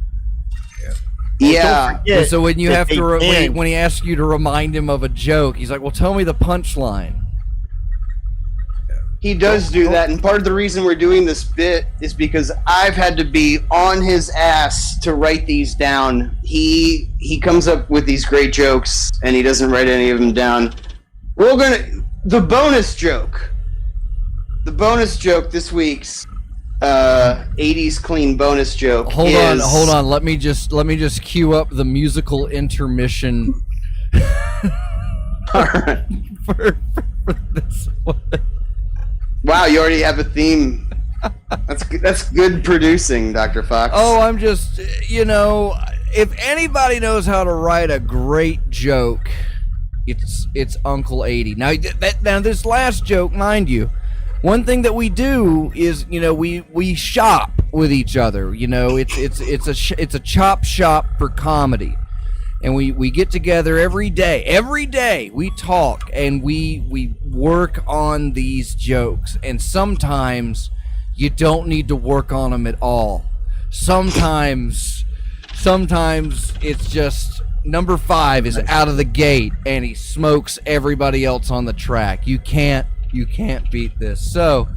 Yeah.
Yeah,
so when you
that
have
they
to,
banned-
when he asks you to remind him of a joke, he's like, "Well, tell me the punchline."
He does do that, and part of the reason we're doing this bit is because I've had to be on his ass to write these down. He comes up with these great jokes, and he doesn't write any of them down. The bonus joke this week's 80s clean bonus joke.
Hold on. Let me just cue up the musical intermission.
All right.
for this one.
Wow, you already have a theme. That's good producing, Dr. Fox.
Oh, I'm just, if anybody knows how to write a great joke, it's Uncle 80. Now this last joke, mind you, one thing that we do is, we shop with each other. It's a chop shop for comedy. And we get together every day we talk and we work on these jokes, and sometimes you don't need to work on them at all. Sometimes it's just number 5 is out of the gate and he smokes everybody else on the track. You can't beat this. So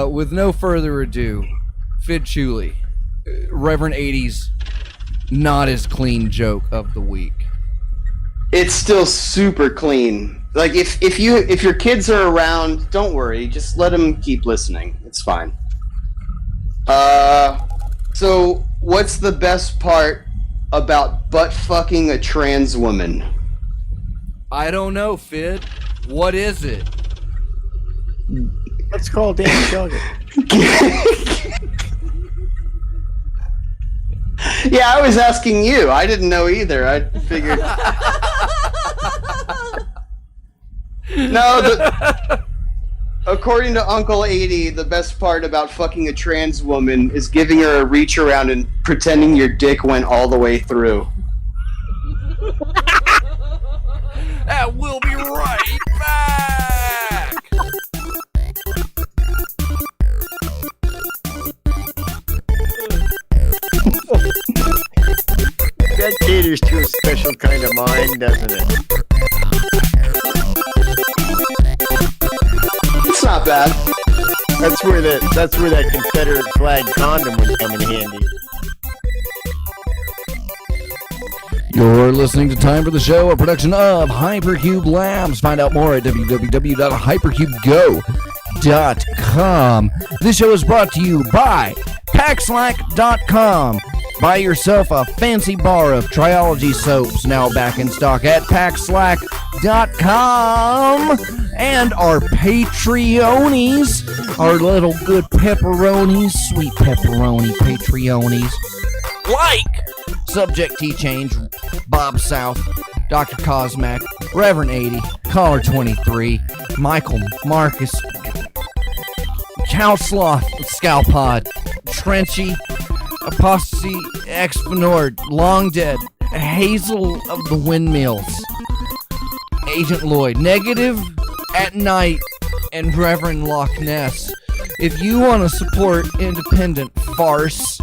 with no further ado, Fid Chuli, Reverend 80's not as clean joke of the week.
It's still super clean. Like if your kids are around, don't worry. Just let them keep listening. It's fine. So what's the best part about butt fucking a trans woman?
I don't know, Fid. What is it?
Let's call Dan Shugger.
Yeah, I was asking you. I didn't know either. I figured. No, according to Uncle 80, the best part about fucking a trans woman is giving her a reach around and pretending your dick went all the way through.
And we'll be right back.
That caters to a special kind of mind, doesn't it?
It's not bad.
That's where that Confederate flag condom would come in handy.
You're listening to Time for the Show, a production of Hypercube Labs. Find out more at www.hypercubego.com. This show is brought to you by Packslack.com. Buy yourself a fancy bar of Triology soaps, now back in stock at Packslack.com. And our Patreonies, our little good pepperonis, sweet pepperoni Patreonies, like Subject T Change, Bob South, Dr. Cosmac, Reverend 80, Caller 23, Michael Marcus, Cow Sloth, Scalpod, Trenchy, Apostasy, Expanord, Long Dead, Hazel of the Windmills, Agent Lloyd, Negative at Night, and Reverend Loch Ness. If you want to support independent farce,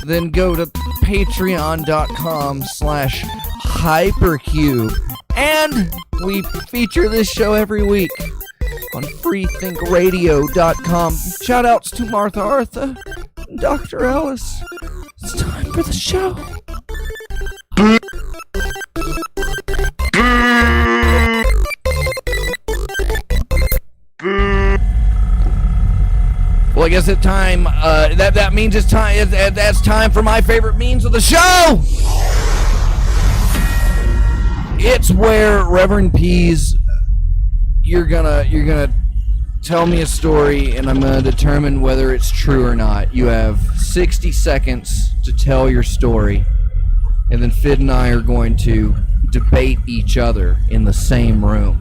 then go to patreon.com/hypercube. And we feature this show every week on freethinkradio.com. Shout outs to Martha Artha and Dr. Ellis. It's time for the show. Well, I guess it's time. That means it's time. That's time for my favorite memes of the show. It's where Reverend Pease, you're gonna tell me a story, and I'm gonna determine whether it's true or not. You have 60 seconds to tell your story, and then Fid and I are going to debate each other in the same room,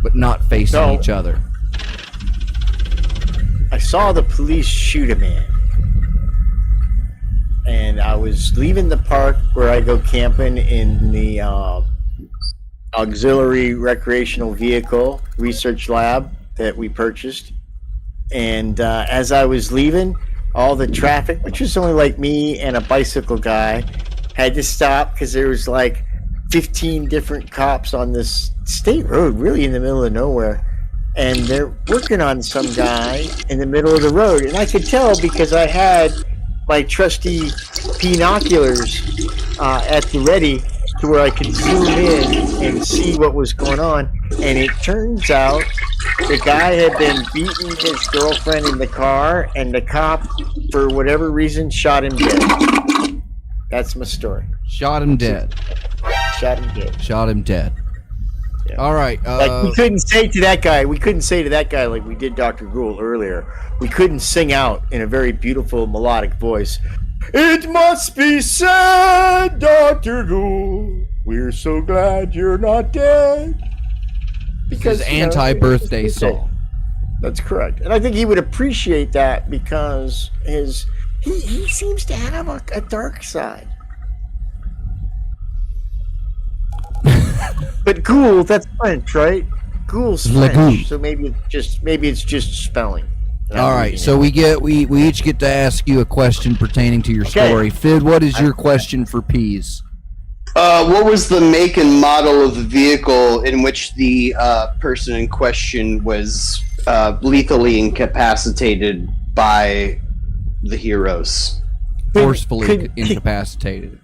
but not facing each other.
I saw the police shoot a man, and I was leaving the park where I go camping in the auxiliary recreational vehicle research lab that we purchased. And as I was leaving, all the traffic, which was only like me and a bicycle guy, had to stop because there was like 15 different cops on this state road, really in the middle of nowhere. And they're working on some guy in the middle of the road. And I could tell because I had my trusty binoculars at the ready to where I could zoom in and see what was going on. And it turns out the guy had been beating his girlfriend in the car, and the cop, for whatever reason, shot him dead. That's my story.
Shot him dead.
Shot him dead.
Shot him dead.
Yeah.
All right.
Like we couldn't say to that guy like we did Dr. Gould earlier. We couldn't sing out in a very beautiful melodic voice. It must be said, Dr. Gould, we're so glad you're not dead.
Because anti-birthday song.
That's correct. And I think he would appreciate that because he seems to have a dark side. But Gould, that's French, right? Gould's French, so maybe it's just spelling.
All right, so we each get to ask you a question pertaining to your story. Fid, what is your question for Peas?
What was the make and model of the vehicle in which the person in question was lethally incapacitated by the heroes?
Forcefully incapacitated.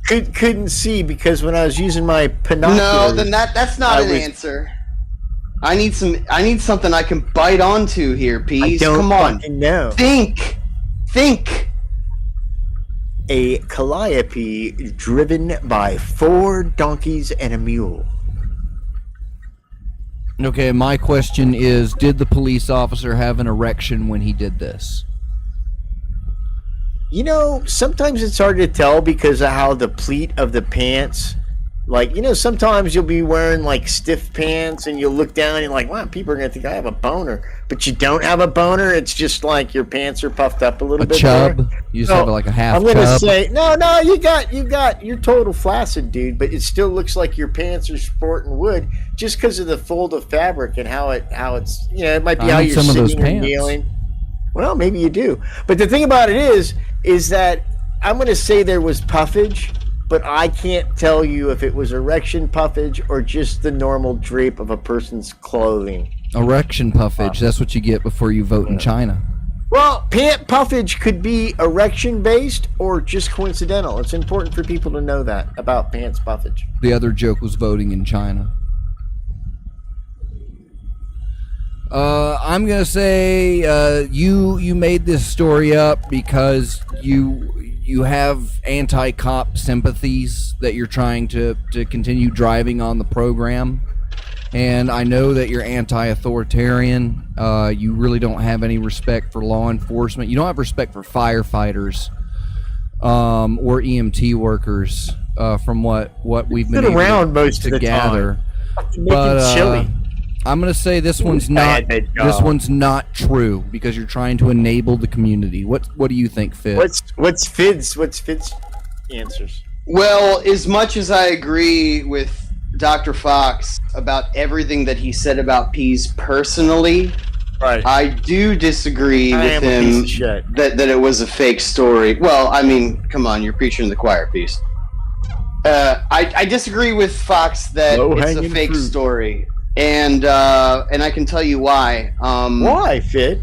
Couldn't see because when I was using my binoculars.
No, then that's not an answer. I need something I can bite onto here, Peas. Come on.
No.
Think.
A calliope driven by 4 donkeys and a mule.
Okay, my question is, did the police officer have an erection when he did this?
You know, sometimes it's hard to tell because of how the pleat of the pants, like, you know, sometimes you'll be wearing like stiff pants and you'll look down and you're like, wow, people are going to think I have a boner. But you don't have a boner. It's just like your pants are puffed up a little bit.
A chub?
More.
You just have like a half chub?
I'm going to say, no, you're total flaccid, dude, but it still looks like your pants are sporting wood just because of the fold of fabric and how it's, you know, it might be how you're sitting and kneeling. Well, maybe you do. But the thing about it is that I'm going to say there was puffage, but I can't tell you if it was erection puffage or just the normal drape of a person's clothing.
Erection puffage, that's what you get before you vote in China.
Well, pant puffage could be erection-based or just coincidental. It's important for people to know that about pants puffage.
The other joke was voting in China. I'm gonna say you made this story up because you have anti-cop sympathies that you're trying to continue driving on the program, and I know that you're anti-authoritarian. You really don't have any respect for law enforcement. You don't have respect for firefighters or EMT workers, from what we've been
around most
to
of the
gather.
Time. But chilly.
I'm gonna say this one's not true because you're trying to enable the community. What do you think, Fid?
What's Fid's answers?
Well, as much as I agree with Dr. Fox about everything that he said about Peas personally,
right,
I do disagree with him that it was a fake story. Well, I mean, come on, you're preaching to the choir, Peas. I disagree with Fox that it's a fake story. And I can tell you why.
Why, Fid?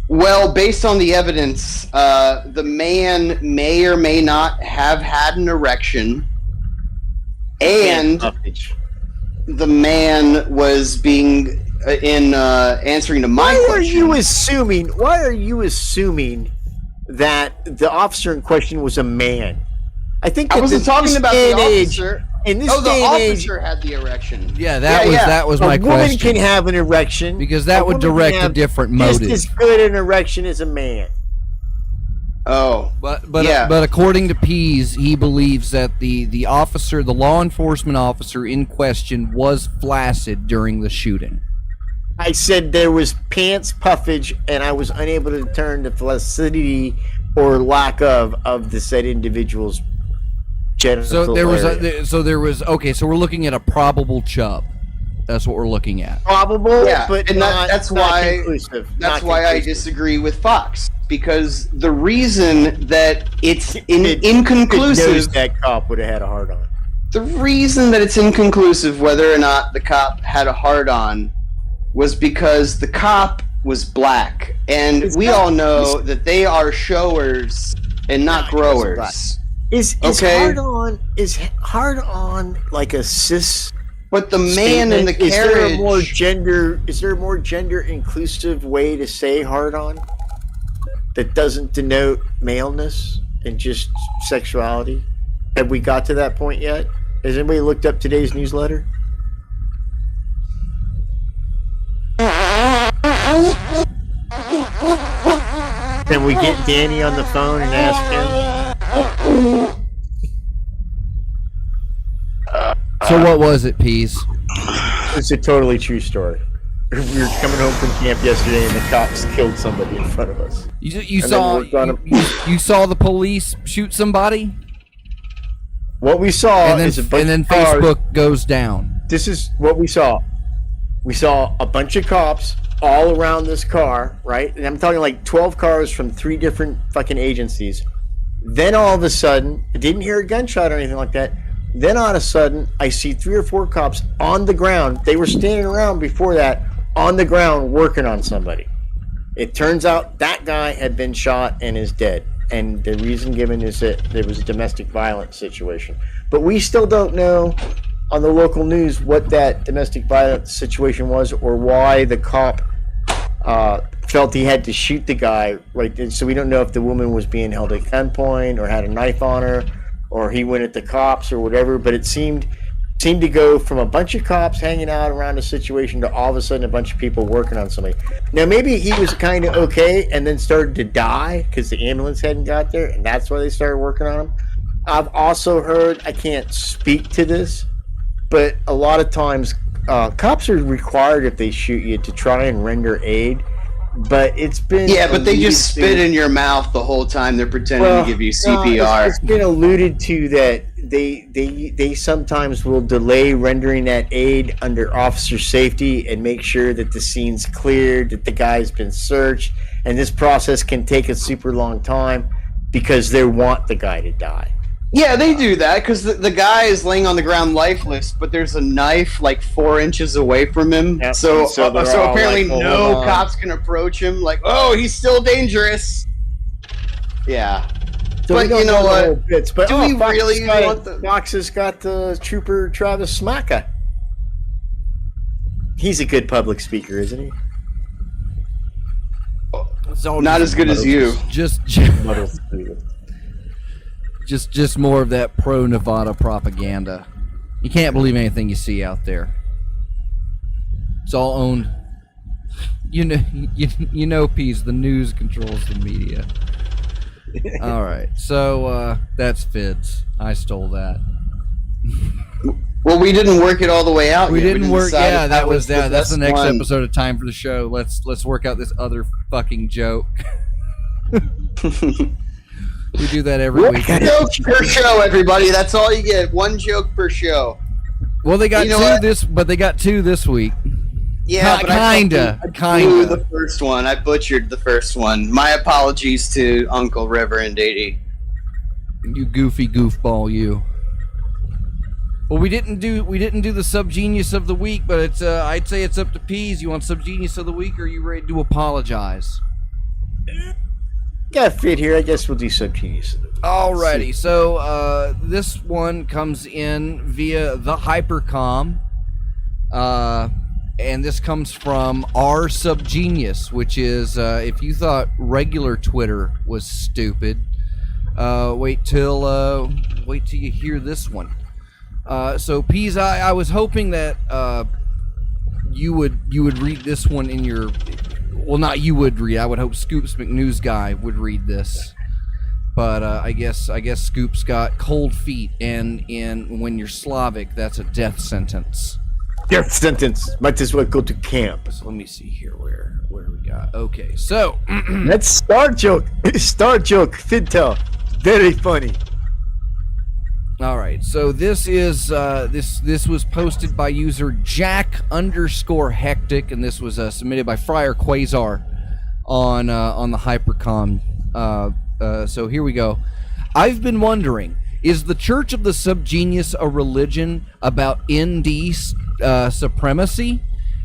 Well, based on the evidence, the man may or may not have had an erection, and the man was being answering to my question.
Why are you assuming that the officer in question was a man? I think
I wasn't talking about the officer.
In this
the
day and age,
officer had the erection.
Yeah, that was my question.
A woman can have an erection
because that would direct a different motive.
Just as good an erection as a man.
Oh,
but according to Peas, he believes that the officer, the law enforcement officer in question, was flaccid during the shooting.
I said there was pants puffage, and I was unable to determine the flaccidity or lack of the said individual's.
So there was okay. So we're looking at a probable chub. That's what we're looking at.
Probable,
Yeah,
but
and
not,
that's
not
why
conclusive.
that's
Not
why I
conclusive.
disagree with Fox, because the reason that it's
It knows
inconclusive,
that cop would have had a hard on.
the reason that it's inconclusive whether or not the cop had a hard on was because the cop was black, and we all know that they are showers and not growers.
Is
Okay.
hard on like a cis?
But the man in the
Is there a more
carriage,
gender inclusive way to say hard on that doesn't denote maleness and just sexuality? Have we got to that point yet? Has anybody looked up today's newsletter? Can we get Danny on the phone and ask him?
So what was it, Peas?
It's a totally true story. We were coming home from camp yesterday, and the cops killed somebody in front of us.
You
And
saw
then we're gonna-
you saw the police shoot somebody,
What we saw
and then
is a bunch
and then
of cars.
Facebook goes down.
This is what we saw. We saw a bunch of cops all around this car, right? And I'm talking like 12 cars from 3 different fucking agencies. Then all of a sudden, I didn't hear a gunshot or anything like that. Then all of a sudden, I see 3 or 4 cops on the ground. They were standing around before that on the ground working on somebody. It turns out that guy had been shot and is dead. And the reason given is that there was a domestic violence situation. But we still don't know on the local news what that domestic violence situation was or why the cop felt he had to shoot the guy right then. So we don't know if the woman was being held at gunpoint or had a knife on her or he went at the cops or whatever. But it seemed to go from a bunch of cops hanging out around a situation to all of a sudden a bunch of people working on somebody. Now maybe he was kind of okay and then started to die because the ambulance hadn't got there, and that's why they started working on him. I've also heard, I can't speak to this, but a lot of times cops are required if they shoot you to try and render aid. But it's been
but they just
alluded
spit
to-
in your mouth the whole time they're pretending to give you
no,
CPR.
it's been alluded to that they sometimes will delay rendering that aid under officer safety and make sure that the scene's cleared, that the guy's been searched, and this process can take a super long time because they want the guy to die.
Yeah, they do that because the guy is laying on the ground lifeless, but there's a knife like 4 inches away from him.
Yep.
So
So they're all
apparently
like,
no
hold on.
cops can approach him. Like, oh, he's still dangerous. Yeah.
So
But
we don't
you know
the
what?
whole bits, but
Do we
Fox
really
got
want the-
Fox has got the trooper Travis Smaka. He's a good public speaker, isn't he?
It's all
Not as good as you.
Just more of that pro Nevada propaganda. You can't believe anything you see out there. It's all owned. You know, Peas. The news controls the media. All right, so that's Fids. I stole that.
Well, we didn't work it all the way out.
We
yet.
didn't work.
decide
Yeah,
if
that was
the
That's
best
the next
one.
episode of Time for the Show. Let's work out this other fucking joke. We do that every week.
Joke per show, everybody. That's all you get. 1 joke per show.
Well, they got
You know
2
what?
but they got 2 this week.
Yeah, but I
kinda.
blew the first one. I butchered the first one. My apologies to Uncle Reverend 80.
You goofy goofball, you. Well, we didn't do the Subgenius of the week, but it's I'd say it's up to Peas. You want Subgenius of the week, or are you ready to apologize?
Got a fit here. I guess we'll do Subgenius.
Alrighty, so this one comes in via the Hypercom, and this comes from R Subgenius, which is if you thought regular Twitter was stupid, wait till you hear this one. So Peas, I was hoping that you would read this one in your. Well, not you would read. I would hope Scoops McNews guy would read this, but I guess Scoops got cold feet, and when you're Slavic, that's a death sentence.
Death sentence. Might as well go to camp.
So let me see here where we got. Okay, so
That's Star joke. Star joke. Fidtel. Very funny.
All right, so this is this was posted by user Jack_Hectic, and this was submitted by Friar Quasar on the Hypercom. So here we go. I've been wondering, is the Church of the Subgenius a religion about ND supremacy?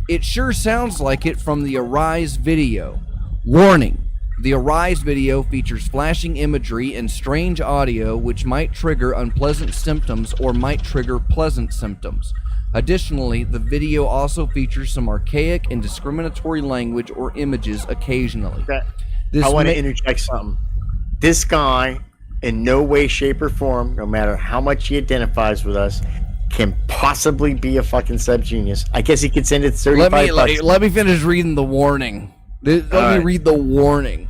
It sure sounds like it from the Arise video. Warning. The Arise video features flashing imagery and strange audio which might trigger unpleasant symptoms or might trigger pleasant symptoms. Additionally, the video also features some archaic and discriminatory language or images occasionally.
I want to interject something. This guy, in no way, shape, or form, no matter how much he identifies with us, can possibly be a fucking subgenius. I guess he could send it 35 bucks.
Let me finish reading the warning. Let me read the warning.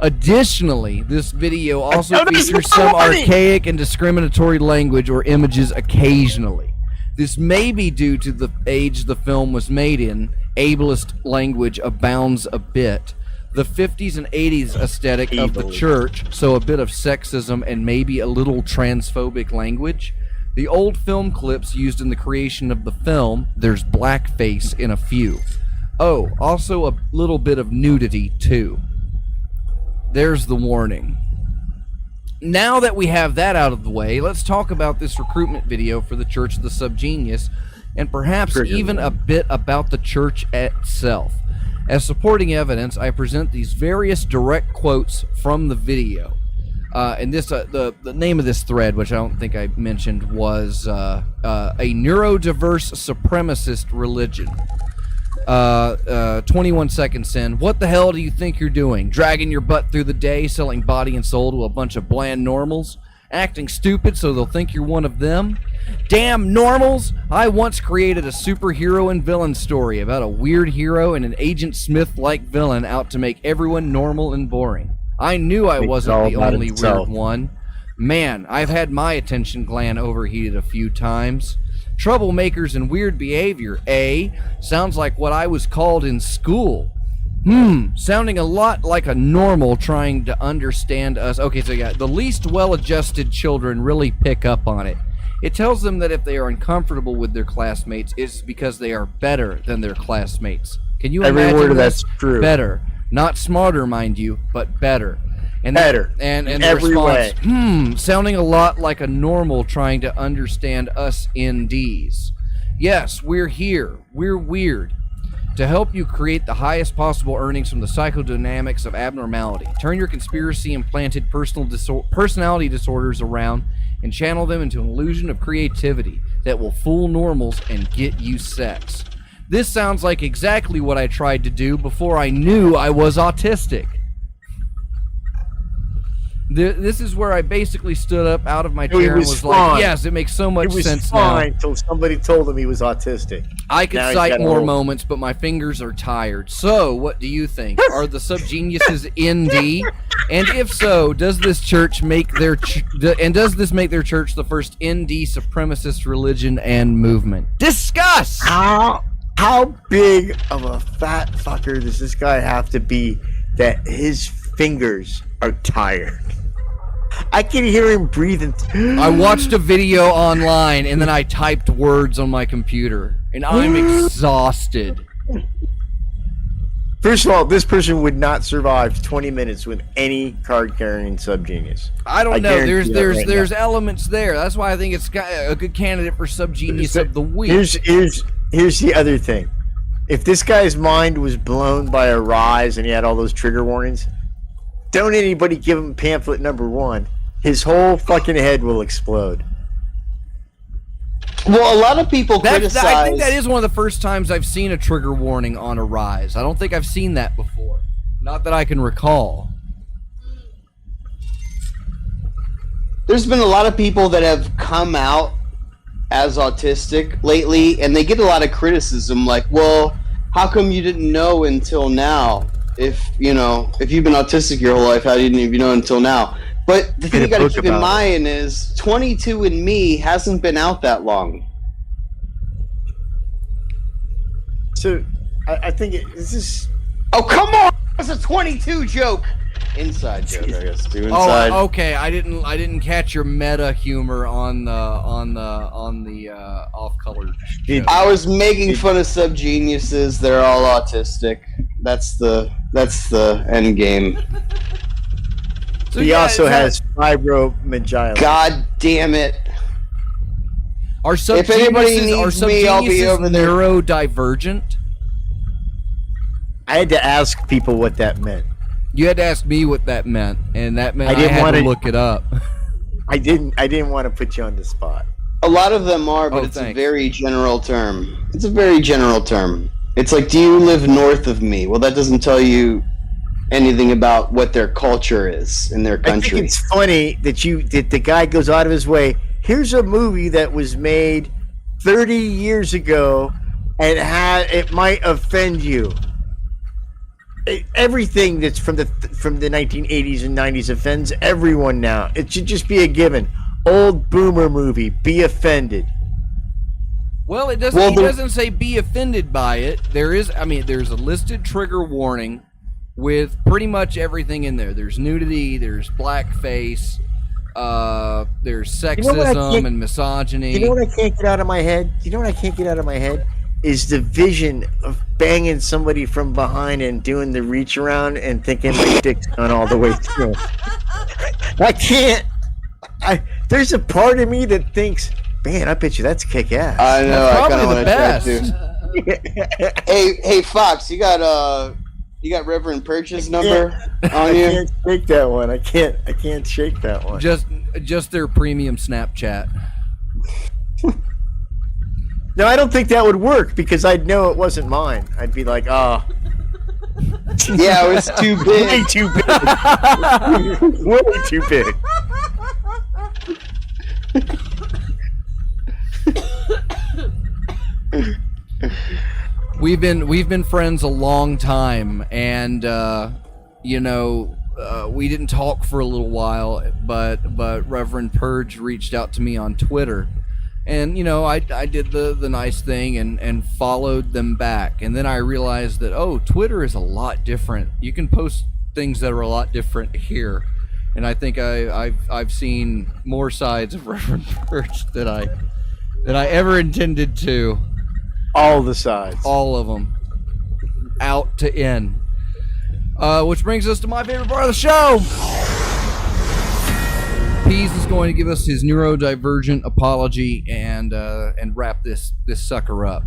Additionally, this video also features some archaic and discriminatory language or images occasionally. This may be due to the age the film was made in. Ableist language abounds a bit. The 50s and 80s aesthetic of the church, so a bit of sexism and maybe a little transphobic language. The old film clips used in the creation of the film, there's blackface in a few. Oh, also a little bit of nudity, too. There's the warning. Now that we have that out of the way, let's talk about this recruitment video for the Church of the Subgenius, and perhaps even a bit about the church itself. As supporting evidence, I present these various direct quotes from the video. And this, the name of this thread, which I don't think I mentioned, was a neurodiverse supremacist religion. 21 seconds in. What the hell do you think you're doing? Dragging your butt through the day, selling body and soul to a bunch of bland normals? Acting stupid so they'll think you're one of them? Damn normals! I once created a superhero and villain story about a weird hero and an Agent Smith-like villain out to make everyone normal and boring. I knew I wasn't the only weird one. Man, I've had my attention gland overheated a few times. Troublemakers and weird behavior, eh? Sounds like what I was called in school. Sounding a lot like a normal trying to understand us. Okay, so yeah, the least well-adjusted children really pick up on it. It tells them that if they are uncomfortable with their classmates, it's because they are better than their classmates. Can you imagine?
Every word of that's true.
Better. Not smarter, mind you, but better. And
better.
And the
every
response,
way.
Sounding a lot like a normal trying to understand us NDs. Yes, we're here. We're weird. To help you create the highest possible earnings from the psychodynamics of abnormality. Turn your conspiracy-implanted personality disorders around and channel them into an illusion of creativity that will fool normals and get you sex. This sounds like exactly what I tried to do before I knew I was autistic. This is where I basically stood up out of my chair and was like, yes, it makes so much sense now. It was fine
until somebody told him he was autistic.
I could cite more moments, but my fingers are tired. So, what do you think? Are the subgeniuses ND? And if so, does this church make their church the first ND supremacist religion and movement? Discuss!
How big of a fat fucker does this guy have to be that his fingers are tired? I can hear him breathing.
I watched a video online and then I typed words on my computer and I'm exhausted.
First of all, this person would not survive 20 minutes with any card-carrying subgenius.
I don't know. There's elements there. That's why I think it's a good candidate for subgenius of the week.
Here's the other thing. If this guy's mind was blown by a rise and he had all those trigger warnings, don't anybody give him pamphlet number 1. His whole fucking head will explode.
Well, a lot of people criticize...
I think that is one of the first times I've seen a trigger warning on a rise. I don't think I've seen that before. Not that I can recall.
There's been a lot of people that have come out as autistic lately, and they get a lot of criticism like, well, how come you didn't know until now? If you've been autistic your whole life, how didn't you know until now? But the thing you got to keep in mind is 22andMe hasn't been out that long.
So I think this is...
Oh, come on! It's a 22 joke! Inside joke, I guess. Do inside.
Oh, okay. I didn't catch your meta humor on the off-color.
I was making fun of sub-geniuses. They're all autistic. That's the end game.
So
he also has fibromyalgia.
God damn it!
Are
If anybody needs me, I'll be over there.
Neurodivergent?
I had to ask people what that meant.
You had to ask me what that meant, and that meant I
didn't
had
wanna-
to look it up.
I didn't want to put you on the spot.
A lot of them are, but
Oh,
it's
thanks.
a very general term. It's a very general term. It's like, do you live north of me? Well, that doesn't tell you anything about what their culture is in their
I
country.
think it's funny that the guy goes out of his way. Here's a movie that was made 30 years ago, and it might offend you. Everything that's from the 1980s and 90s offends everyone now. It should just be a given. Old boomer movie. Be offended.
Well, it doesn't. He doesn't say be offended by it. There's a listed trigger warning with pretty much everything in there. There's nudity. There's blackface. There's sexism and misogyny.
You know what I can't get out of my head? Is the vision of banging somebody from behind and doing the reach around and thinking my dick's gone all the way through. I can't. There's a part of me that thinks, man, I bet you that's kick ass.
I know.
That's
I kind of
probably
want to try to. Hey, Fox, you got Reverend Purch's number on you?
I can't shake that one. I can't shake that one.
Just their premium Snapchat.
No, I don't think that would work because I'd know it wasn't mine. I'd be like, oh.
Yeah, it was too
Way
big.
too big. Way too big.
We've been friends a long time, and we didn't talk for a little while, but Reverend Purge reached out to me on Twitter, and I did the nice thing and followed them back, and then I realized that Twitter is a lot different. You can post things that are a lot different here, and I think I've seen more sides of Reverend Purge than I ever intended to.
All the sides.
All of them. Out to in. Which brings us to my favorite part of the show. Pease is going to give us his neurodivergent apology and wrap this sucker up.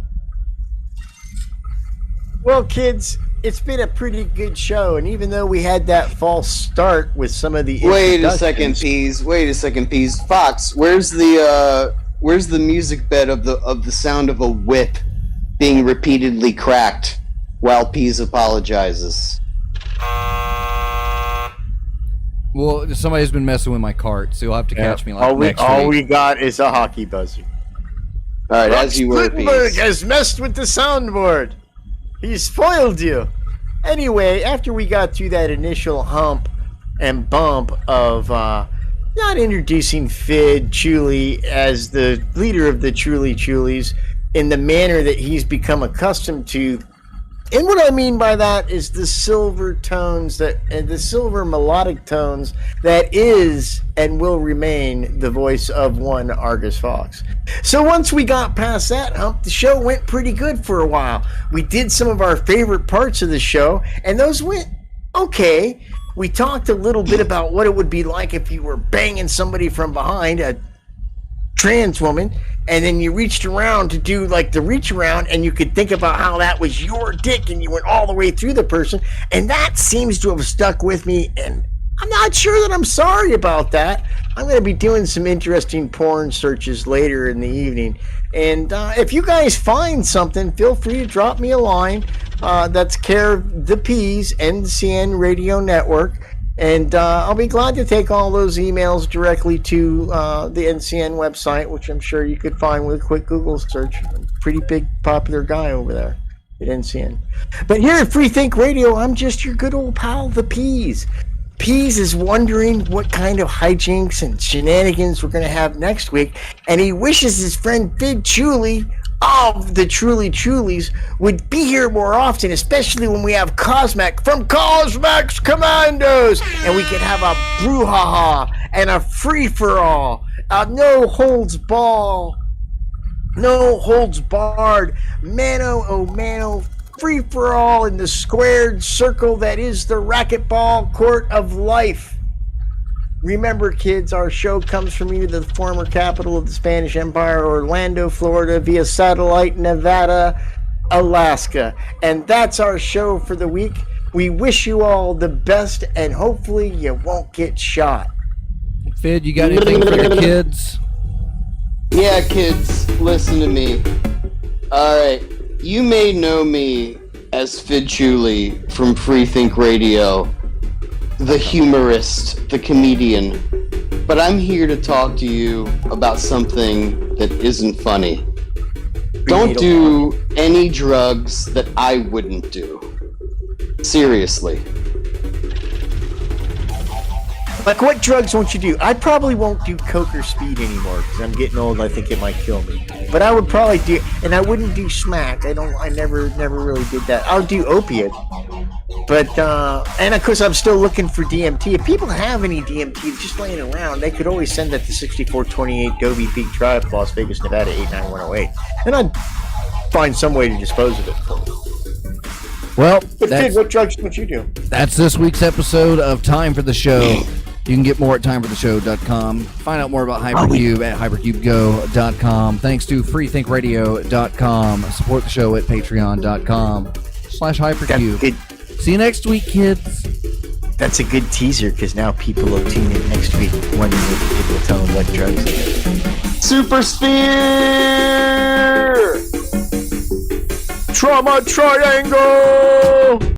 Well, kids, it's been a pretty good show, and even though we had that false start with some of the
Wait a second, Pease. Fox, where's the music bed of the sound of a whip being repeatedly cracked while Pease apologizes?
Well, somebody's been messing with my cart, so you'll have to catch me next week.
All we got is a hockey buzzer.
All right, as you were,
Gutenberg
Pease.
has messed with the soundboard. He's spoiled you. Anyway, after we got through that initial hump and bump of not introducing Fid Chuli as the leader of the Truly Chulies in the manner that he's become accustomed to. And what I mean by that is the silver tones and the silver melodic tones that is and will remain the voice of one Argus Fox. So once we got past that hump, the show went pretty good for a while. We did some of our favorite parts of the show, and those went okay. We talked a little bit about what it would be like if you were banging somebody from behind, a trans woman, and then you reached around to do like the reach around, and you could think about how that was your dick and you went all the way through the person, and that seems to have stuck with me, and I'm not sure that I'm sorry about that. I'm going to be doing some interesting porn searches later in the evening, and if you guys find something, feel free to drop me a line. That's care of the Pease NCN Radio Network. And I'll be glad to take all those emails directly to the NCN website, which I'm sure you could find with a quick Google search. Pretty big, popular guy over there at NCN. But here at Free Think Radio, I'm just your good old pal, the Pease. Pease is wondering what kind of hijinks and shenanigans we're going to have next week, and he wishes his friend Fid Chuli of the Truly Trulies would be here more often, especially when we have Cosmac from Cosmac's Commandos, and we can have a brouhaha and a free-for-all, a no holds barred, mano oh mano, free-for-all in the squared circle that is the racquetball court of life. Remember, kids, our show comes from either the former capital of the Spanish Empire, Orlando, Florida, via satellite, Nevada, Alaska. And that's our show for the week. We wish you all the best, and hopefully you won't get shot.
Fid, you got anything for the kids?
Yeah, kids, listen to me. Alright, you may know me as Fid Chuli from Free Think Radio, the humorist, the comedian, but I'm here to talk to you about something that isn't funny. Don't do any drugs that I wouldn't do. Seriously.
Like, what drugs won't you do? I probably won't do coke or speed anymore because I'm getting old. I think it might kill me. But I would probably do, and I wouldn't do smack. I never really did that. I'll do opiate. But, and of course, I'm still looking for DMT. If people have any DMT just laying around, they could always send that to 6428 Dobie Peak Drive, Las Vegas, Nevada, 89108. And I'd find some way to dispose of it.
Well,
But kid, what drugs would you do?
that's this week's episode of Time for the Show. You can get more at timefortheshow.com. Find out more about Hypercube at hypercubego.com. Thanks to freethinkradio.com. Support the show at patreon.com/hypercube. See you next week, kids.
That's a good teaser because now people will tune in next week wondering if the kid will tell them what drugs they have.
Super Sphere!
Trauma Triangle!